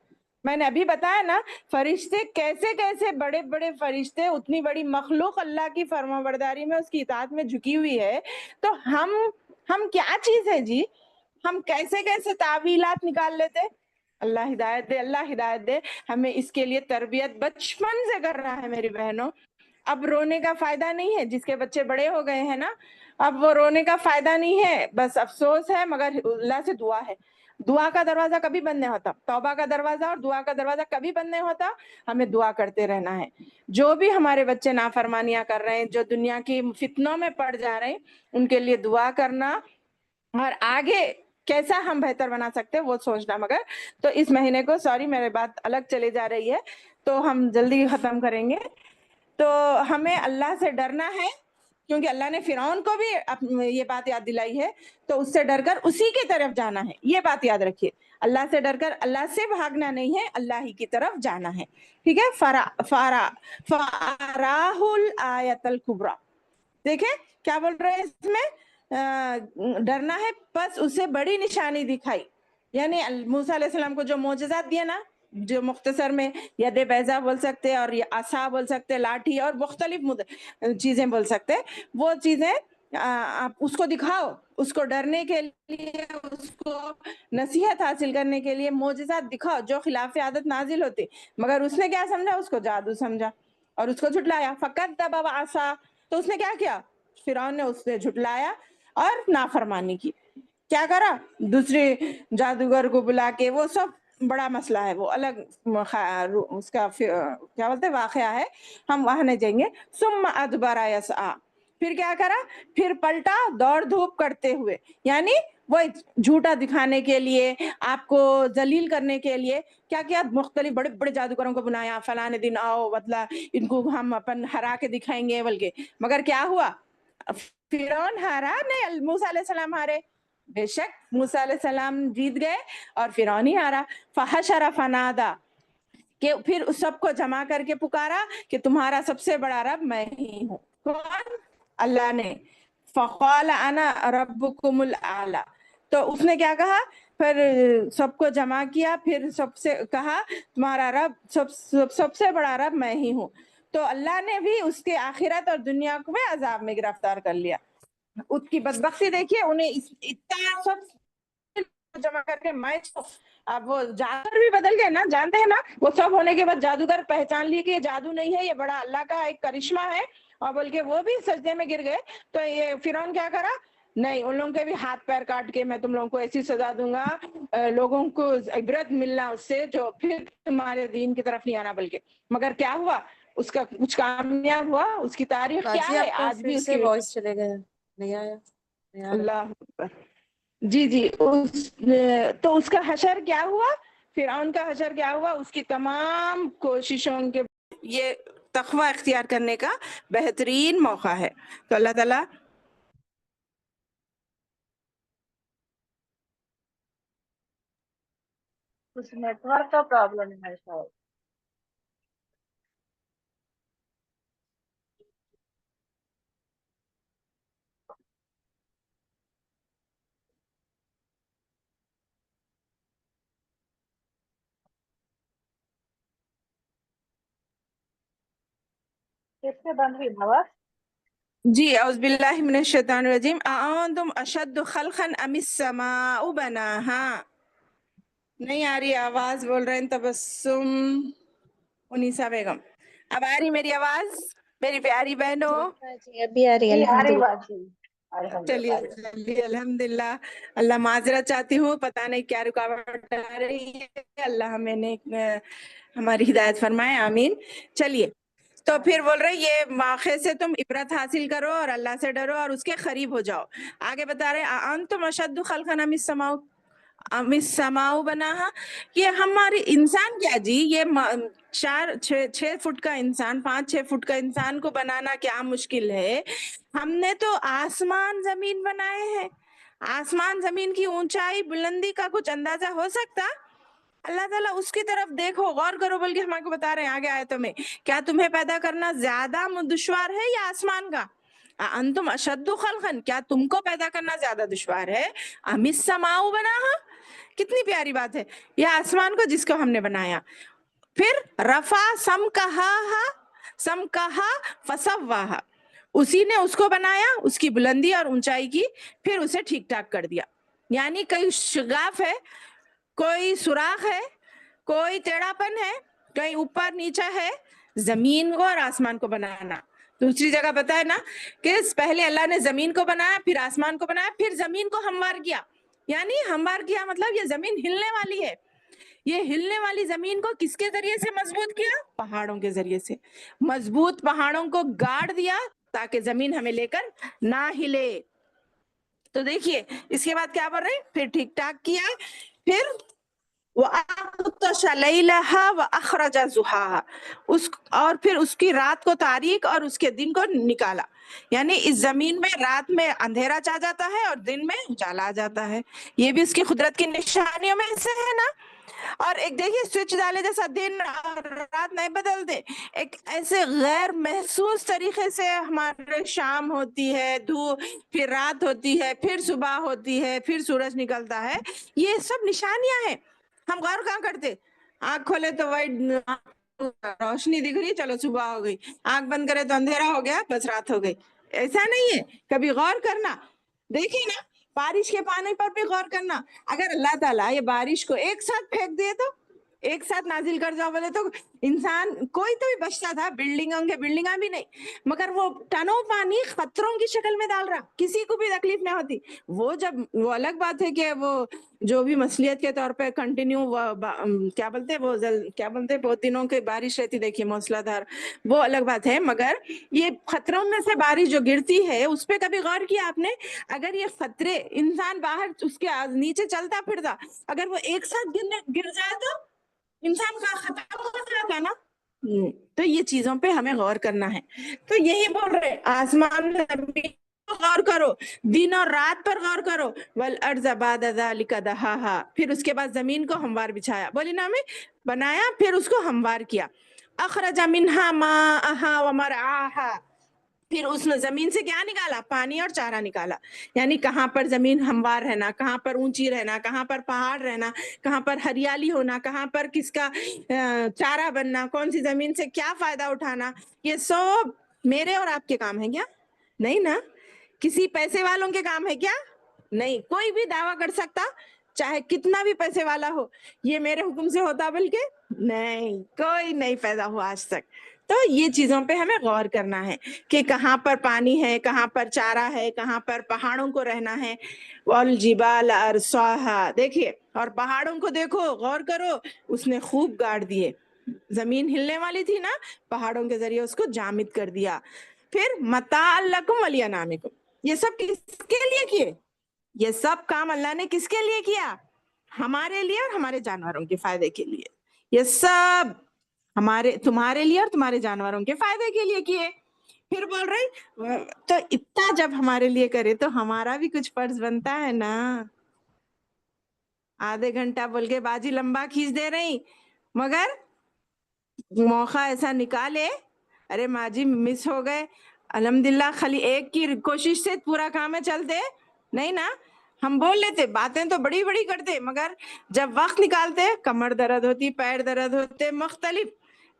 میں نے ابھی بتایا نا فرشتے کیسے بڑے بڑے فرشتے، اتنی بڑی مخلوق اللہ کی فرمانبرداری میں، اس کی اطاعت میں جھکی ہوئی ہے. تو ہم کیا چیز ہے جی؟ ہم کیسے تعویلات نکال لیتے. اللہ ہدایت دے، اللہ ہدایت دے. ہمیں اس کے لیے تربیت بچپن سے کر رہا ہے میری بہنوں. اب رونے کا فائدہ نہیں ہے، جس کے بچے بڑے ہو گئے ہیں نا، اب وہ رونے کا فائدہ نہیں ہے، بس افسوس ہے. مگر اللہ سے دعا ہے، دعا کا دروازہ کبھی بند نہیں ہوتا. توبہ کا دروازہ اور دعا کا دروازہ کبھی بند نہیں ہوتا. ہمیں دعا کرتے رہنا ہے. جو بھی ہمارے بچے نافرمانیاں کر رہے ہیں، جو دنیا کی فتنوں میں پڑ جا رہے ہیں، ان کے لیے دعا کرنا اور آگے کیسا ہم بہتر بنا سکتے وہ سوچنا. مگر تو اس مہینے کو، سوری میرے بات الگ چلی جا رہی ہے تو ہم جلدی ختم کریں گے. تو ہمیں اللہ سے ڈرنا ہے کیونکہ اللہ نے فرعون کو بھی یہ بات یاد دلائی ہے، تو اس سے ڈر کر اسی کی طرف جانا ہے. یہ بات یاد رکھیے، اللہ سے ڈر کر اللہ سے بھاگنا نہیں ہے، اللہ ہی کی طرف جانا ہے. ٹھیک ہے. فَأَرَاهُ الْآيَةَ الْكُبْرَى. دیکھیں کیا بول رہے ہیں اس میں، ڈرنا ہے بس اسے بڑی نشانی دکھائی. یعنی موسیٰ علیہ السلام کو جو معجزات دیے نا، جو مختصر میں ید بیضا بول سکتے اور عصا بول سکتے، لاٹھی اور مختلف چیزیں بول سکتے، وہ چیزیں آپ اس کو دکھاؤ، اس کو ڈرنے کے لیے، اس کو نصیحت حاصل کرنے کے لیے معجزات دکھاؤ جو خلاف عادت نازل ہوتے. مگر اس نے کیا سمجھا؟ اس کو جادو سمجھا اور اس کو جھٹلایا. فَكَذَّبَ وَعَصَىٰ. تو اس نے کیا کیا؟ فرعون نے اس سے جھٹلایا اور نافرمانی کی. کیا کرا؟ دوسرے جادوگر کو بلا کے، وہ سب بڑا مسئلہ ہے، وہ الگ اس کا کیا بولتے واقعہ ہے، ہم وہاں نہیں جائیں گے. ثم ادبر یسعی. پھر کیا کرا؟ پھر پلٹا دوڑ دھوپ کرتے ہوئے. یعنی وہ جھوٹا دکھانے کے لیے، آپ کو ذلیل کرنے کے لیے کیا کیا؟ مختلف بڑے بڑے جادوگروں کو بنایا، فلانے دن آؤ، مطلب ان کو ہم اپن ہرا کے دکھائیں گے بلکہ. مگر کیا ہوا؟ فرعون ہارا نہیں، موسیٰ علیہ السلام ہارے. بے شک موسیٰ علیہ السلام جیت گئے اور فرعون ہی ہارا. فحشر فنادا. کہ پھر اس سب کو جمع کر کے پکارا کہ تمہارا سب سے بڑا رب میں ہی ہوں. کون؟ اللہ نے. فقال انا ربکم الاعلی. تو اس نے کیا کہا؟ پھر سب کو جمع کیا، پھر سب سے کہا تمہارا رب سب سے بڑا رب میں ہی ہوں. تو اللہ نے بھی اس کے آخرت اور دنیا کو میں عذاب میں گرفتار کر لیا. اس کی بدبختی دیکھیے، انہیں اتنا سب جمع کر کے اب وہ جادوگر بھی بدل گئے نا، جانتے ہیں نا. وہ سب ہونے کے بعد جادوگر پہچان لیے کہ یہ جادو نہیں ہے، یہ بڑا اللہ کا ایک کرشمہ ہے، اور بلکہ وہ بھی سجدے میں گر گئے. تو یہ فرعون کیا کرا؟ نہیں، ان لوگوں کے بھی ہاتھ پیر کاٹ کے میں تم لوگوں کو ایسی سزا دوں گا، لوگوں کو عبرت ملنا اس سے، جو پھر تمہارے دین کی طرف نہیں آنا. بلکہ مگر کیا ہوا؟ اس کا کچھ کامیاب ہوا. اس کی تاریخ کیا باجی ہے آپ کا آج بھی پھر اس سے کی. وائس چلے گئے، نہیں آیا، نہیں آ رہا. اللہ اکبر. جی تو اس کا حشر کیا ہوا؟ فرعون کا حشر کیا ہوا؟ اس کی تمام کوششوں کے یہ تقوی اختیار کرنے کا بہترین موقع ہے. تو اللہ تعالیٰ کچھ نیٹ ورک کا پرابلم ہے شاید. کس سے بند ہوئی آواز؟ جی اعوذ باللہ من الشیطان الرجیم. اانتم اشد خلقا ام السماء بناہا. نہیں آ رہی آواز، بول رہے ہیں تبسم انیسا بیگم. اب آ رہی میری آواز میری پیاری بہنوں؟ ابھی آ رہی ہے جی آ رہی الحمدللہ. باجی. چلیے الحمدللہ. اللہ معذرت چاہتی ہوں، پتہ نہیں کیا رکاوٹ آ رہی ہے. اللہ ہماری ہدایت فرمائے، آمین. چلیے تو پھر بول رہے یہ واقعے سے تم عبرت حاصل کرو اور اللہ سے ڈرو اور اس کے قریب ہو جاؤ. آگے بتا رہے انتم اشد خلقا ام السماء بناہا. یہ ہماری انسان کیا جی، یہ 4-6 فٹ کا انسان، 5-6 فٹ کا انسان کو بنانا کیا مشکل ہے. ہم نے تو آسمان زمین بنائے ہیں. آسمان زمین کی اونچائی بلندی کا کچھ اندازہ ہو سکتا؟ اللہ تعالیٰ اس کی طرف دیکھو، غور کرو. بلکہ ہم آپ کو بتا رہے ہیں آگے آیتوں میں، کیا تمہیں پیدا کرنا زیادہ دشوار ہے یا آسمان کا؟ انتم اشد خلقا، کیا تم کو پیدا کرنا زیادہ دشوار ہے؟ ام السماء بناہا. کتنی پیاری بات ہے. یہ آسمان کو جس کو ہم نے بنایا. پھر رفع سمکہا فسواہا. اسی نے اس کو بنایا، اس کی بلندی اور اونچائی کی، پھر اسے ٹھیک ٹھاک کر دیا. یعنی کوئی شگاف ہے، کوئی سوراخ ہے، کوئی ٹیڑھا پن ہے، کہیں اوپر نیچا ہے. زمین کو اور آسمان کو بنانا. دوسری جگہ بتایا نا کہ پہلے اللہ نے زمین کو بنایا، پھر آسمان کو بنایا، پھر زمین کو ہموار کیا. یعنی ہموار کیا مطلب یہ زمین ہلنے والی ہے. یہ ہلنے والی زمین کو کس کے ذریعے سے مضبوط کیا؟ پہاڑوں کے ذریعے سے. مضبوط پہاڑوں کو گاڑ دیا تاکہ زمین ہمیں لے کر نہ ہلے. تو دیکھیے اس کے بعد کیا بول رہے ہیں؟ پھر ٹھیک ٹھاک کیا، پھر وَأَغْطَشَ لَيْلَهَا وَأَخْرَجَ ضُحَاهَا، اور پھر اس کی رات کو تاریک اور اس کے دن کو نکالا. یعنی اس زمین میں رات میں اندھیرا چھا جاتا ہے اور دن میں اجالا آ جاتا ہے. یہ بھی اس کی قدرت کی نشانیوں میں سے ہے نا. اور ایک دیکھیے سوئچ ڈالے جیسا دن اور رات نہیں بدلتے، ایک ایسے غیر محسوس طریقے سے ہمارے شام ہوتی ہے، پھر رات ہوتی ہے، پھر صبح ہوتی ہے، پھر سورج نکلتا ہے. یہ سب نشانیاں ہیں. ہم غور کہاں کرتے؟ آنکھ کھولے تو روشنی دکھ رہی، چلو صبح ہو گئی، آنکھ بند کرے تو اندھیرا ہو گیا، بس رات ہو گئی. ایسا نہیں ہے. کبھی غور کرنا، دیکھیے نا بارش کے پانی پر بھی غور کرنا. اگر اللہ تعالیٰ یہ بارش کو ایک ساتھ پھینک دے تو، ایک ساتھ نازل کر جاؤ بولے تو انسان کوئی تو بھی بچتا تھا. بلڈنگاں بھی نہیں، مگر وہ ٹنوں پانی خطروں کی شکل میں ڈال رہا، کسی کو بھی تکلیف نہ ہوتی. وہ الگ بات ہے کہ وہ جو بھی مصلیت کے طور پہ کنٹینیو کیا بولتے بہت دنوں کی بارش رہتی، دیکھیے موسلادھار، وہ الگ بات ہے. مگر یہ خطروں میں سے بارش جو گرتی ہے اس پہ کبھی غور کیا آپ نے؟ اگر یہ خطرے انسان باہر اس کے نیچے چلتا پھرتا، اگر وہ ایک ساتھ گر جائے تو انسان کا ختم ہو جاتا نا. تو یہ چیزوں پہ ہمیں غور کرنا ہے. تو یہی بول رہے آسمان زمین غور کرو، دن اور رات پر غور کرو. والارض بعد ذلک دحاہا، پھر اس کے بعد زمین کو ہموار بچھایا، بولی نا ہمیں بنایا، پھر اس کو ہموار کیا. اخرج منہا ماءہا ومرعاہا، پھر اس نے زمین سے کیا نکالا؟ پانی اور چارہ نکالا. یعنی کہاں پر زمین ہموار رہنا، کہاں پر اونچی رہنا، کہاں پر پہاڑ رہنا، کہاں پر ہریالی ہونا، کہاں پر کس کا چارہ بننا، کون سی زمین سے کیا فائدہ اٹھانا، یہ سب میرے اور آپ کے کام ہے کیا؟ نہیں نا. کسی پیسے والوں کے کام ہے کیا؟ نہیں. کوئی بھی دعویٰ کر سکتا چاہے کتنا بھی پیسے والا ہو یہ میرے حکم سے ہوتا؟ بلکہ نہیں، کوئی نہیں پیدا ہوا آج تک. تو یہ چیزوں پہ ہمیں غور کرنا ہے کہ کہاں پر پانی ہے، کہاں پر چارہ ہے، کہاں پر پہاڑوں کو رہنا ہے. والجبال ارساہا، دیکھیے اور پہاڑوں کو دیکھو، غور کرو، اس نے خوب گاڑ دیے. زمین ہلنے والی تھی نا، پہاڑوں کے ذریعے اس کو جامد کر دیا. پھر متاع لکم ولانعامکم، یہ سب کس کے لیے کیے؟ یہ سب کام اللہ نے کس کے لیے کیا؟ ہمارے لیے اور ہمارے جانوروں کے فائدے کے لیے. یہ سب تمہارے لیے اور تمہارے جانوروں کے فائدے کے لیے کیے. پھر بول رہی تو اتنا جب ہمارے لیے کرے تو ہمارا بھی کچھ فرض بنتا ہے نا. آدھے گھنٹہ بول کے باجی لمبا کھینچ دے رہی، مگر موقع ایسا نکالے، ارے ماں جی مس ہو گئے، الحمدللہ خالی ایک کی کوشش سے پورا کام ہے چلتے نہیں نا. ہم بول لیتے، باتیں تو بڑی بڑی کرتے، مگر جب وقت نکالتے کمر درد ہوتی، پیر درد ہوتے، مختلف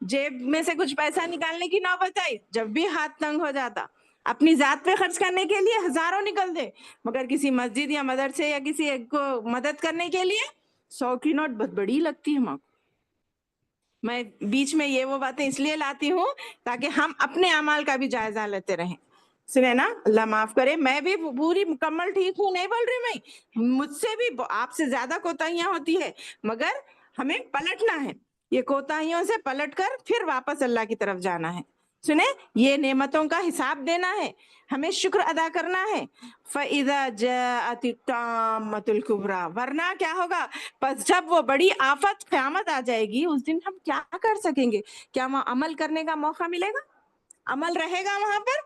جیب میں سے کچھ پیسہ نکالنے کی نوبت آئی، جب بھی ہاتھ تنگ ہو جاتا. اپنی ذات پہ خرچ کرنے کے لیے ہزاروں نکلتے، مگر کسی مسجد یا مدرسے یا کسی ایک کو مدد کرنے کے لیے 100 کی نوٹ بہت بڑی لگتی ہے ہم. میں بیچ میں یہ وہ باتیں اس لیے لاتی ہوں تاکہ ہم اپنے اعمال کا بھی جائزہ لیتے رہیں. سنے نا، اللہ معاف کرے، میں بھی پوری مکمل ٹھیک ہوں نہیں بول رہی، میں مجھ سے بھی آپ سے زیادہ کوتاہیاں ہوتی ہے، مگر ہمیں پلٹنا ہے. یہ کوتاہیوں سے پلٹ کر پھر واپس اللہ کی طرف جانا ہے. سنیں، یہ نعمتوں کا حساب دینا ہے، ہمیں شکر ادا کرنا ہے. فَإِذَا جَاءَتِ الطَّامَّةُ الْكُبْرَى، ورنہ کیا ہوگا؟ پس جب وہ بڑی آفت قیامت آ جائے گی، اس دن ہم کیا کر سکیں گے؟ کیا وہاں عمل کرنے کا موقع ملے گا؟ عمل رہے گا وہاں پر؟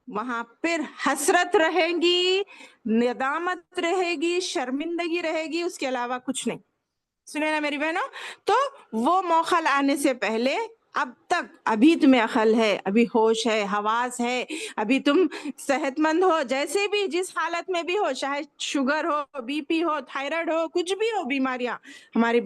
وہاں پھر حسرت رہے گی، ندامت رہے گی، شرمندگی رہے گی، اس کے علاوہ کچھ نہیں. سنیں نا میری بہنوں، تو وہ موقع آنے سے پہلے اب تک ابھی تمہیں عقل ہے، ابھی ہوش ہے، حواس ہے، ابھی تم صحت مند ہو، جیسے بھی جس حالت میں بھی ہو، چاہے شوگر ہو، بی پی ہو، تھائرائیڈ ہو، کچھ بھی ہو بیماریاں، ہماری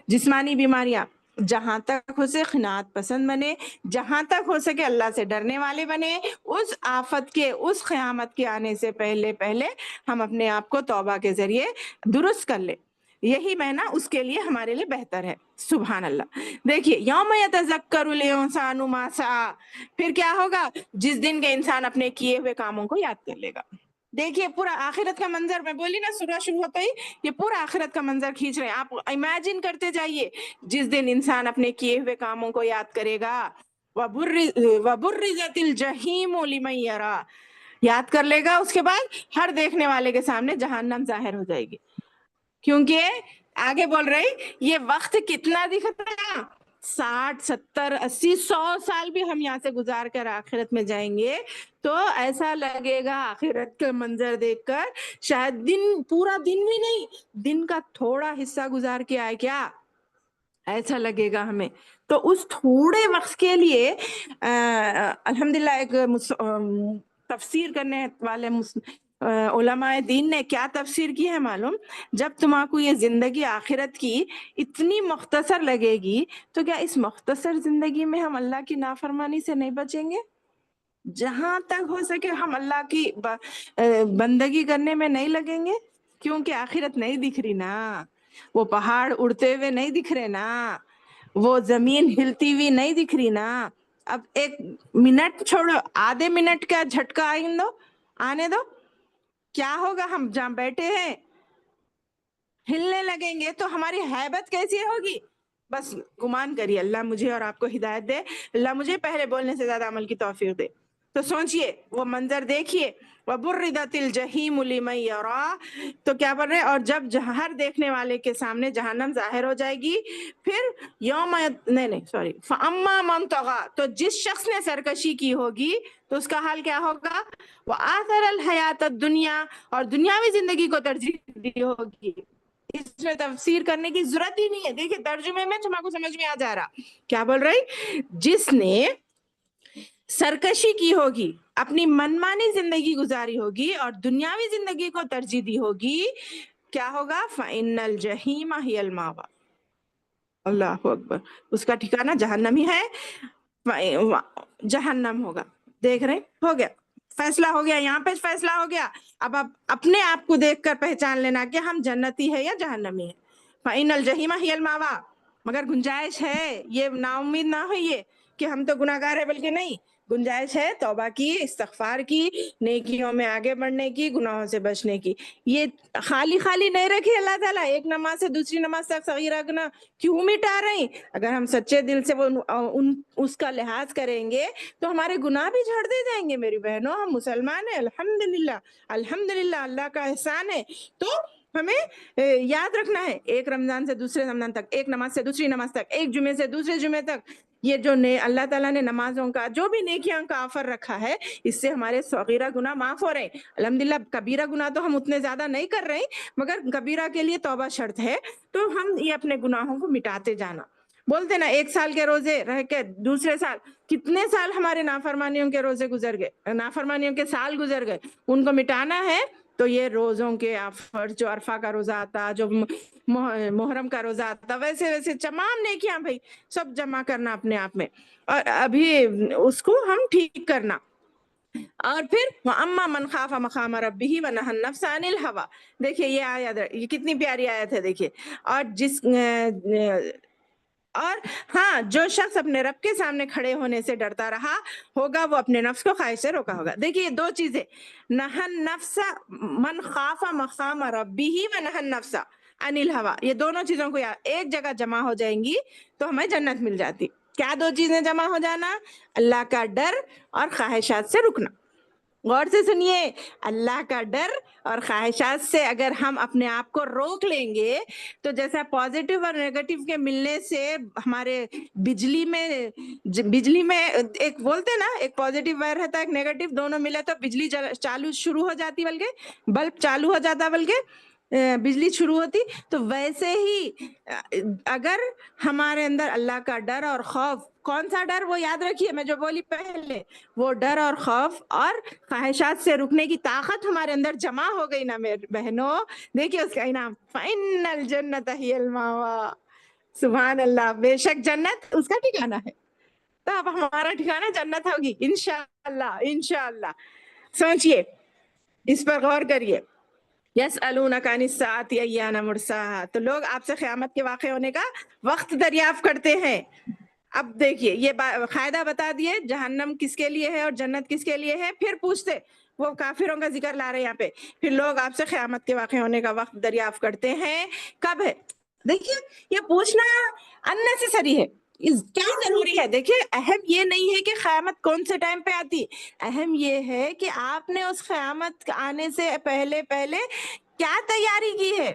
جسمانی بیماریاں، جہاں تک ہو سکے قناعت پسند بنے، جہاں تک ہو سکے اللہ سے ڈرنے والے بنے. اس آفت کے، اس قیامت کے آنے سے پہلے ہم اپنے آپ کو توبہ کے ذریعے درست کر لیں. یہی مہینہ اس کے لیے ہمارے لیے بہتر ہے. سبحان اللہ. دیکھیے، یوم یتذکر الانسان ما سعی، پھر کیا ہوگا؟ جس دن کے انسان اپنے کیے ہوئے کاموں کو یاد کر لے گا. دیکھیے پورا آخرت کا منظر، میں بولی نا سورہ شروع ہوتا ہی یہ پورا آخرت کا منظر کھینچ رہے ہیں. آپ امیجن کرتے جائیے، جس دن انسان اپنے کیے ہوئے کاموں کو یاد کرے گا. وَبُرِّزَتِ الْجَحِيمُ لِمَن يَرَىٰ، یاد کر لے گا، اس کے بعد ہر دیکھنے والے کے سامنے جہنم ظاہر ہو جائے گی. کیونکہ آگے بول رہے یہ وقت کتنا دکھتا ہے، 60 70 80 100 سال بھی ہم یہاں سے گزار کر آخرت میں جائیں گے تو ایسا لگے گا آخرت کا منظر دیکھ کر شاید دن پورا دن بھی نہیں، دن کا تھوڑا حصہ گزار کے آئے کیا، ایسا لگے گا ہمیں۔ تو اس تھوڑے وقت کے لیے الحمدللہ ایک تفسیر کرنے والے علماء دین نے کیا تفسیر کی ہے معلوم، جب تمہارے کو یہ زندگی آخرت کی اتنی مختصر لگے گی تو کیا اس مختصر زندگی میں ہم اللہ کی نافرمانی سے نہیں بچیں گے؟ جہاں تک ہو سکے ہم اللہ کی بندگی کرنے میں نہیں لگیں گے، کیونکہ آخرت نہیں دکھ رہی نا، وہ پہاڑ اڑتے ہوئے نہیں دکھ رہے نا، وہ زمین ہلتی ہوئی نہیں دکھ رہی نا۔ اب ایک منٹ چھوڑو، آدھے منٹ کا جھٹکا آنے دو، کیا ہوگا؟ ہم جہاں بیٹھے ہیں ہلنے لگیں گے تو ہماری ہیبت کیسی ہوگی؟ بس گمان کریے، اللہ مجھے اور آپ کو ہدایت دے، اللہ مجھے پہلے بولنے سے زیادہ عمل کی توفیق دے۔ تو سوچئے، وہ منظر دیکھیے، وَبُرِّزَتِ الْجَحِيمُ لِمَن يَرَىٰ، تو کیا بول رہے ہیں؟ اور جب ہر دیکھنے والے کے سامنے جہنم ظاہر ہو جائے گی، پھر فَأَمَّا مَن طَغَىٰ، تو جس شخص نے سرکشی کی ہوگی تو اس کا حال کیا ہوگا؟ وَآثَرَ الْحَيَاةَ الدُّنْيَا، اور دنیاوی زندگی کو ترجیح دی ہوگی۔ اس میں تفسیر کرنے کی ضرورت ہی نہیں ہے، دیکھیں ترجمے میں تمہارے کو سمجھ میں آ جا رہا۔ کیا بول رہی؟ جس نے سرکشی کی ہوگی، اپنی منمانی زندگی گزاری ہوگی اور دنیاوی زندگی کو ترجیح دی ہوگی، کیا ہوگا؟ فَإِنَّ الْجَحِيمَ هِيَ الْمَأْوَىٰ، اللہ اکبر، اس کا ٹھکانہ جہنم ہی ہے، جہنم ہوگا۔ دیکھ رہے؟ ہو گیا فیصلہ، ہو گیا یہاں پہ فیصلہ ہو گیا۔ اب آپ اپنے آپ کو دیکھ کر پہچان لینا کہ ہم جنتی ہے یا جہنمی ہے۔ فَإِنَّ الْجَحِيمَ هِيَ الْمَأْوَىٰ، مگر گنجائش ہے، یہ نا امید نہ ہوئیے کہ ہم تو گناہ گار ہے، بلکہ نہیں، گنجائش ہے توبہ کی، استغفار کی، نیکیوں میں آگے بڑھنے کی، گناہوں سے بچنے کی۔ یہ خالی خالی نہیں رکھی اللہ تعالیٰ، ایک نماز سے دوسری نماز تک صغیرہ گناہ کیوں مٹا رہے ہیں؟ اگر ہم سچے دل سے اس کا لحاظ کریں گے تو ہمارے گناہ بھی جھڑ دے جائیں گے۔ میری بہنوں، ہم مسلمان ہیں، الحمدللہ الحمدللہ، اللہ کا احسان ہے۔ تو ہمیں یاد رکھنا ہے، ایک رمضان سے دوسرے رمضان تک، ایک نماز سے دوسری نماز تک، ایک جمعے سے دوسرے جمعے تک، یہ جو اللہ تعالیٰ نے نمازوں کا جو بھی نیکیاں کا آفر رکھا ہے، اس سے ہمارے صغیرہ گناہ معاف ہو رہے ہیں۔ الحمدللہ کبیرہ گناہ تو ہم اتنے زیادہ نہیں کر رہے ہیں، مگر کبیرہ کے لیے توبہ شرط ہے، تو ہم یہ اپنے گناہوں کو مٹاتے جانا۔ بولتے نا، ایک سال کے روزے رہ کے دوسرے سال، کتنے سال ہمارے نافرمانیوں کے روزے گزر گئے، نافرمانیوں کے سال گزر گئے، ان کو مٹانا ہے تو یہ روزوں کے آفر، جو عرفہ کا روزہ آتا، جو محرم کا روزہ آتا، ویسے ویسے تمام نیکیاں بھائی سب جمع کرنا اپنے آپ میں، اور ابھی اس کو ہم ٹھیک کرنا۔ اور پھر وَأَمَّا مَنْ خَافَ مَقَامَ رَبِّهِ وَنَهَى النَّفْسَ عَنِ الْهَوَىٰ، دیکھیے یہ آیت، یہ کتنی پیاری آیت ہے، دیکھیے۔ اور ہاں، جو شخص اپنے رب کے سامنے کھڑے ہونے سے ڈرتا رہا ہوگا، وہ اپنے نفس کو خواہش سے روکا ہوگا۔ دیکھیے دو چیزیں، نہى النفس من خاف مقام ربه ونهى النفس عن الهوى، یہ دونوں چیزوں کو ایک جگہ جمع ہو جائیں گی تو ہمیں جنت مل جاتی۔ کیا دو چیزیں جمع ہو جانا؟ اللہ کا ڈر اور خواہشات سے رکنا۔ غور سے سنیے، اللہ کا ڈر اور خواہشات سے اگر ہم اپنے آپ کو روک لیں گے تو جیسا پازیٹیو اور نیگیٹو کے ملنے سے ہمارے بجلی میں ایک بولتے نا، ایک پازیٹیو وائر رہتا ہے، ایک نیگیٹو، دونوں ملے تو بجلی چالو شروع ہو جاتی، بلکہ بلب چالو ہو جاتا، بلکہ بجلی شروع ہوتی۔ تو ویسے ہی اگر ہمارے اندر اللہ کا ڈر اور خوف، کون سا ڈر؟ وہ یاد رکھیے، میں جو بولی پہلے، وہ ڈر اور خوف اور خواہشات سے رکنے کی طاقت ہمارے اندر جمع ہو گئی نا میرے بہنوں، دیکھیے اس کا انعام، فَإِنَّ الْجَنَّةَ هِيَ الْمَأْوَىٰ، سبحان اللہ، بے شک جنت اس کا ٹھکانہ ہے۔ تو اب ہمارا ٹھکانہ جنت ہوگی انشاءاللہ، انشاءاللہ۔ سوچئے، اس پر غور کریے۔ یسألونک عن الساعۃ ایان مرساہا، تو لوگ آپ سے قیامت کے واقع ہونے کا وقت دریافت کرتے ہیں۔ اب دیکھیے، یہ قاعدہ بتا دیے، جہنم کس کے لیے ہے اور جنت کس کے لیے ہے، پھر پوچھتے، وہ کافروں کا ذکر لا رہے ہیں یہاں پہ، پھر لوگ آپ سے قیامت کے واقع ہونے کا وقت دریافت کرتے ہیں، کب ہے؟ دیکھیے یہ پوچھنا unnecessary ہے، کیا ضروری ہے؟ دیکھیے اہم یہ نہیں ہے کہ قیامت کون سے ٹائم پہ آتی، اہم یہ ہے کہ آپ نے اس قیامت آنے سے پہلے کیا تیاری کی ہے۔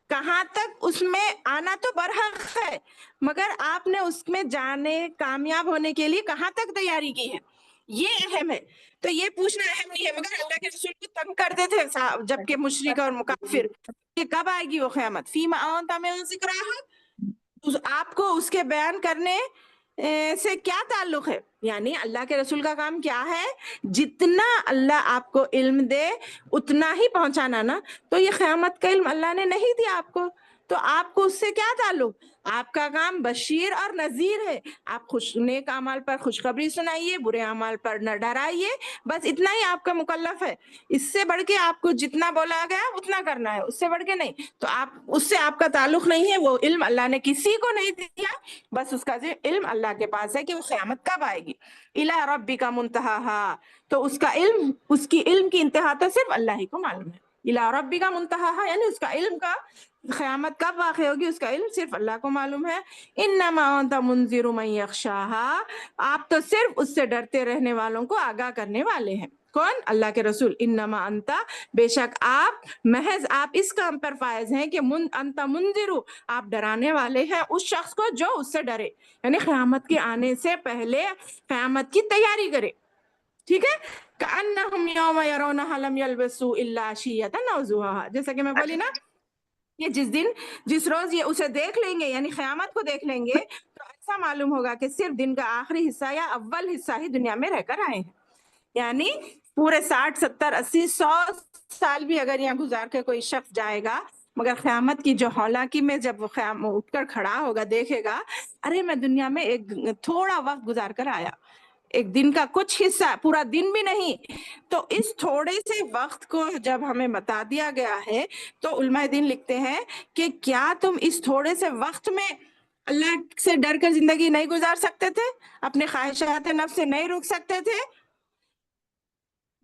کہاں تک اس میں آنا تو برحق ہے، مگر آپ نے اس میں جانے کامیاب ہونے کے لیے کہاں تک تیاری کی ہے، یہ اہم ہے۔ تو یہ پوچھنا اہم نہیں ہے، مگر اللہ کے رسول کو تنگ کرتے تھے جبکہ مشرک اور مکافر کہ کب آئے گی وہ قیامت، فیما انت من ذکرہا، آپ کو اس کے بیان کرنے سے کیا تعلق ہے؟ یعنی اللہ کے رسول کا کام کیا ہے؟ جتنا اللہ آپ کو علم دے اتنا ہی پہنچانا نا۔ تو یہ قیامت کا علم اللہ نے نہیں دیا آپ کو، تو آپ کو اس سے کیا تعلق؟ آپ کا کام بشیر اور نذیر ہے، آپ نیک اعمال پر خوشخبری سنائیے، برے اعمال پر نہ ڈرائیے، بس اتنا ہی آپ کا مکلف ہے۔ اس سے بڑھ کے آپ کو جتنا بولا گیا اتنا کرنا ہے، اس سے بڑھ کے نہیں۔ تو آپ اس سے آپ کا تعلق نہیں ہے، وہ علم اللہ نے کسی کو نہیں دیا، بس اس کا علم اللہ کے پاس ہے کہ وہ قیامت کب آئے گی۔ الی ربک منتہاہا، تو اس کا علم، اس کی علم کی انتہا تو صرف اللہ ہی کو معلوم ہے۔ الی ربک منتہاہا یعنی اس کا علم کا قیامت کب واقع ہوگی اس کا علم صرف اللہ کو معلوم ہے۔ انما انت منذر من یخشاہا، آپ تو صرف اس سے ڈرتے رہنے والوں کو آگاہ کرنے والے ہیں۔ کون؟ اللہ کے رسول۔ انما انت، بے شک آپ، محض آپ اس کام پر فائز ہیں کہ انت منذر، آپ ڈرانے والے ہیں اس شخص کو جو اس سے ڈرے، یعنی قیامت کے آنے سے پہلے قیامت کی تیاری کرے، ٹھیک ہے؟ کأنہم یوم یرونہا لم یلبسوا الا عشیۃ او ضحاہا، جیسا کہ میں بولی نا، یہ جس روز یہ اسے دیکھ لیں گے یعنی قیامت کو دیکھ لیں گے تو ایسا معلوم ہوگا کہ صرف دن کا آخری حصہ یا اول حصہ ہی دنیا میں رہ کر آئے ہیں، یعنی پورے 60 70 80 100 سال بھی اگر یہاں گزار کے کوئی شخص جائے گا، مگر قیامت کی جو ہولناکی میں جب وہ اٹھ کر کھڑا ہوگا دیکھے گا، ارے میں دنیا میں ایک تھوڑا وقت گزار کر آیا، ایک دن کا کچھ حصہ، پورا دن بھی نہیں۔ تو اس تھوڑے سے وقت کو جب ہمیں بتا دیا گیا ہے تو علماء دین لکھتے ہیں کہ کیا تم اس تھوڑے سے وقت میں اللہ سے ڈر کر زندگی نہیں گزار سکتے تھے؟ اپنے خواہشات نفس سے نہیں روک سکتے تھے؟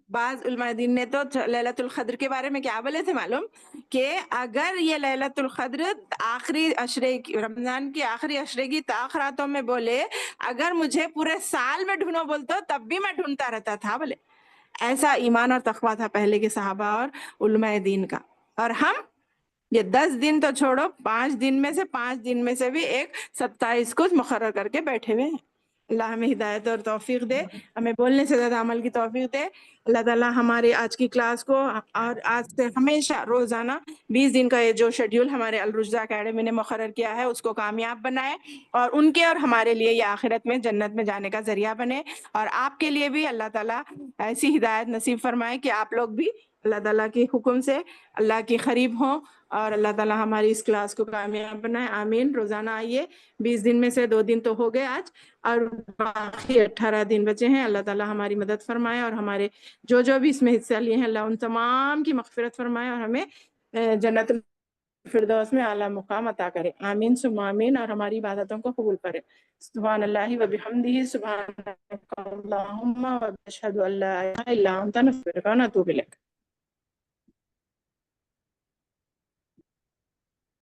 بعض علماء دین نے تو لیلۃ القدر کے بارے میں کیا بولے تھے معلوم؟ کہ اگر یہ لیلۃ القدر آخری عشرے رمضان کی آخری عشرے کی تاخراتوں میں بولے، اگر مجھے پورے سال میں ڈھونڈو بولتے تب بھی میں ڈھونڈتا رہتا تھا بولے۔ ایسا ایمان اور تقویٰ تھا پہلے کے صحابہ اور علماء دین کا۔ اور ہم یہ 10 دن تو چھوڑو، 5 دن میں سے 5 دن میں سے بھی ایک 27 کو مقرر کر کے بیٹھے ہوئے ہیں۔ اللہ ہمیں ہدایت اور توفیق دے، ہمیں بولنے سے زیادہ عمل کی توفیق دے۔ اللہ تعالیٰ ہماری آج کی کلاس کو اور آج سے ہمیشہ روزانہ 20 دن کا یہ جو شیڈیول ہمارے الرشدہ اکیڈمی نے مقرر کیا ہے اس کو کامیاب بنائے، اور ان کے اور ہمارے لیے یہ آخرت میں جنت میں جانے کا ذریعہ بنے، اور آپ کے لیے بھی اللہ تعالیٰ ایسی ہدایت نصیب فرمائے کہ آپ لوگ بھی اللہ تعالیٰ کے حکم سے اللہ کے قریب ہوں، اور اللہ تعالیٰ ہماری اس کلاس کو کامیاب بنائے، آمین۔ روزانہ آئیے، 20 دن میں سے 2 دن تو ہو گئے آج، اور باقی 18 دن بچے ہیں۔ اللہ تعالیٰ ہماری مدد فرمائے، اور ہمارے جو بھی اس میں حصہ لیے ہیں اللہ ان تمام کی مغفرت فرمائے، اور ہمیں جنت الفردوس میں اعلیٰ مقام عطا کرے، آمین ثم آمین، اور ہماری عبادتوں کو قبول کرے۔ سبحان اللہ و بحمدہ، سبحانک اللہم و اشہد ان لا الہ الا انت، نستغفرک و نتوب الیک۔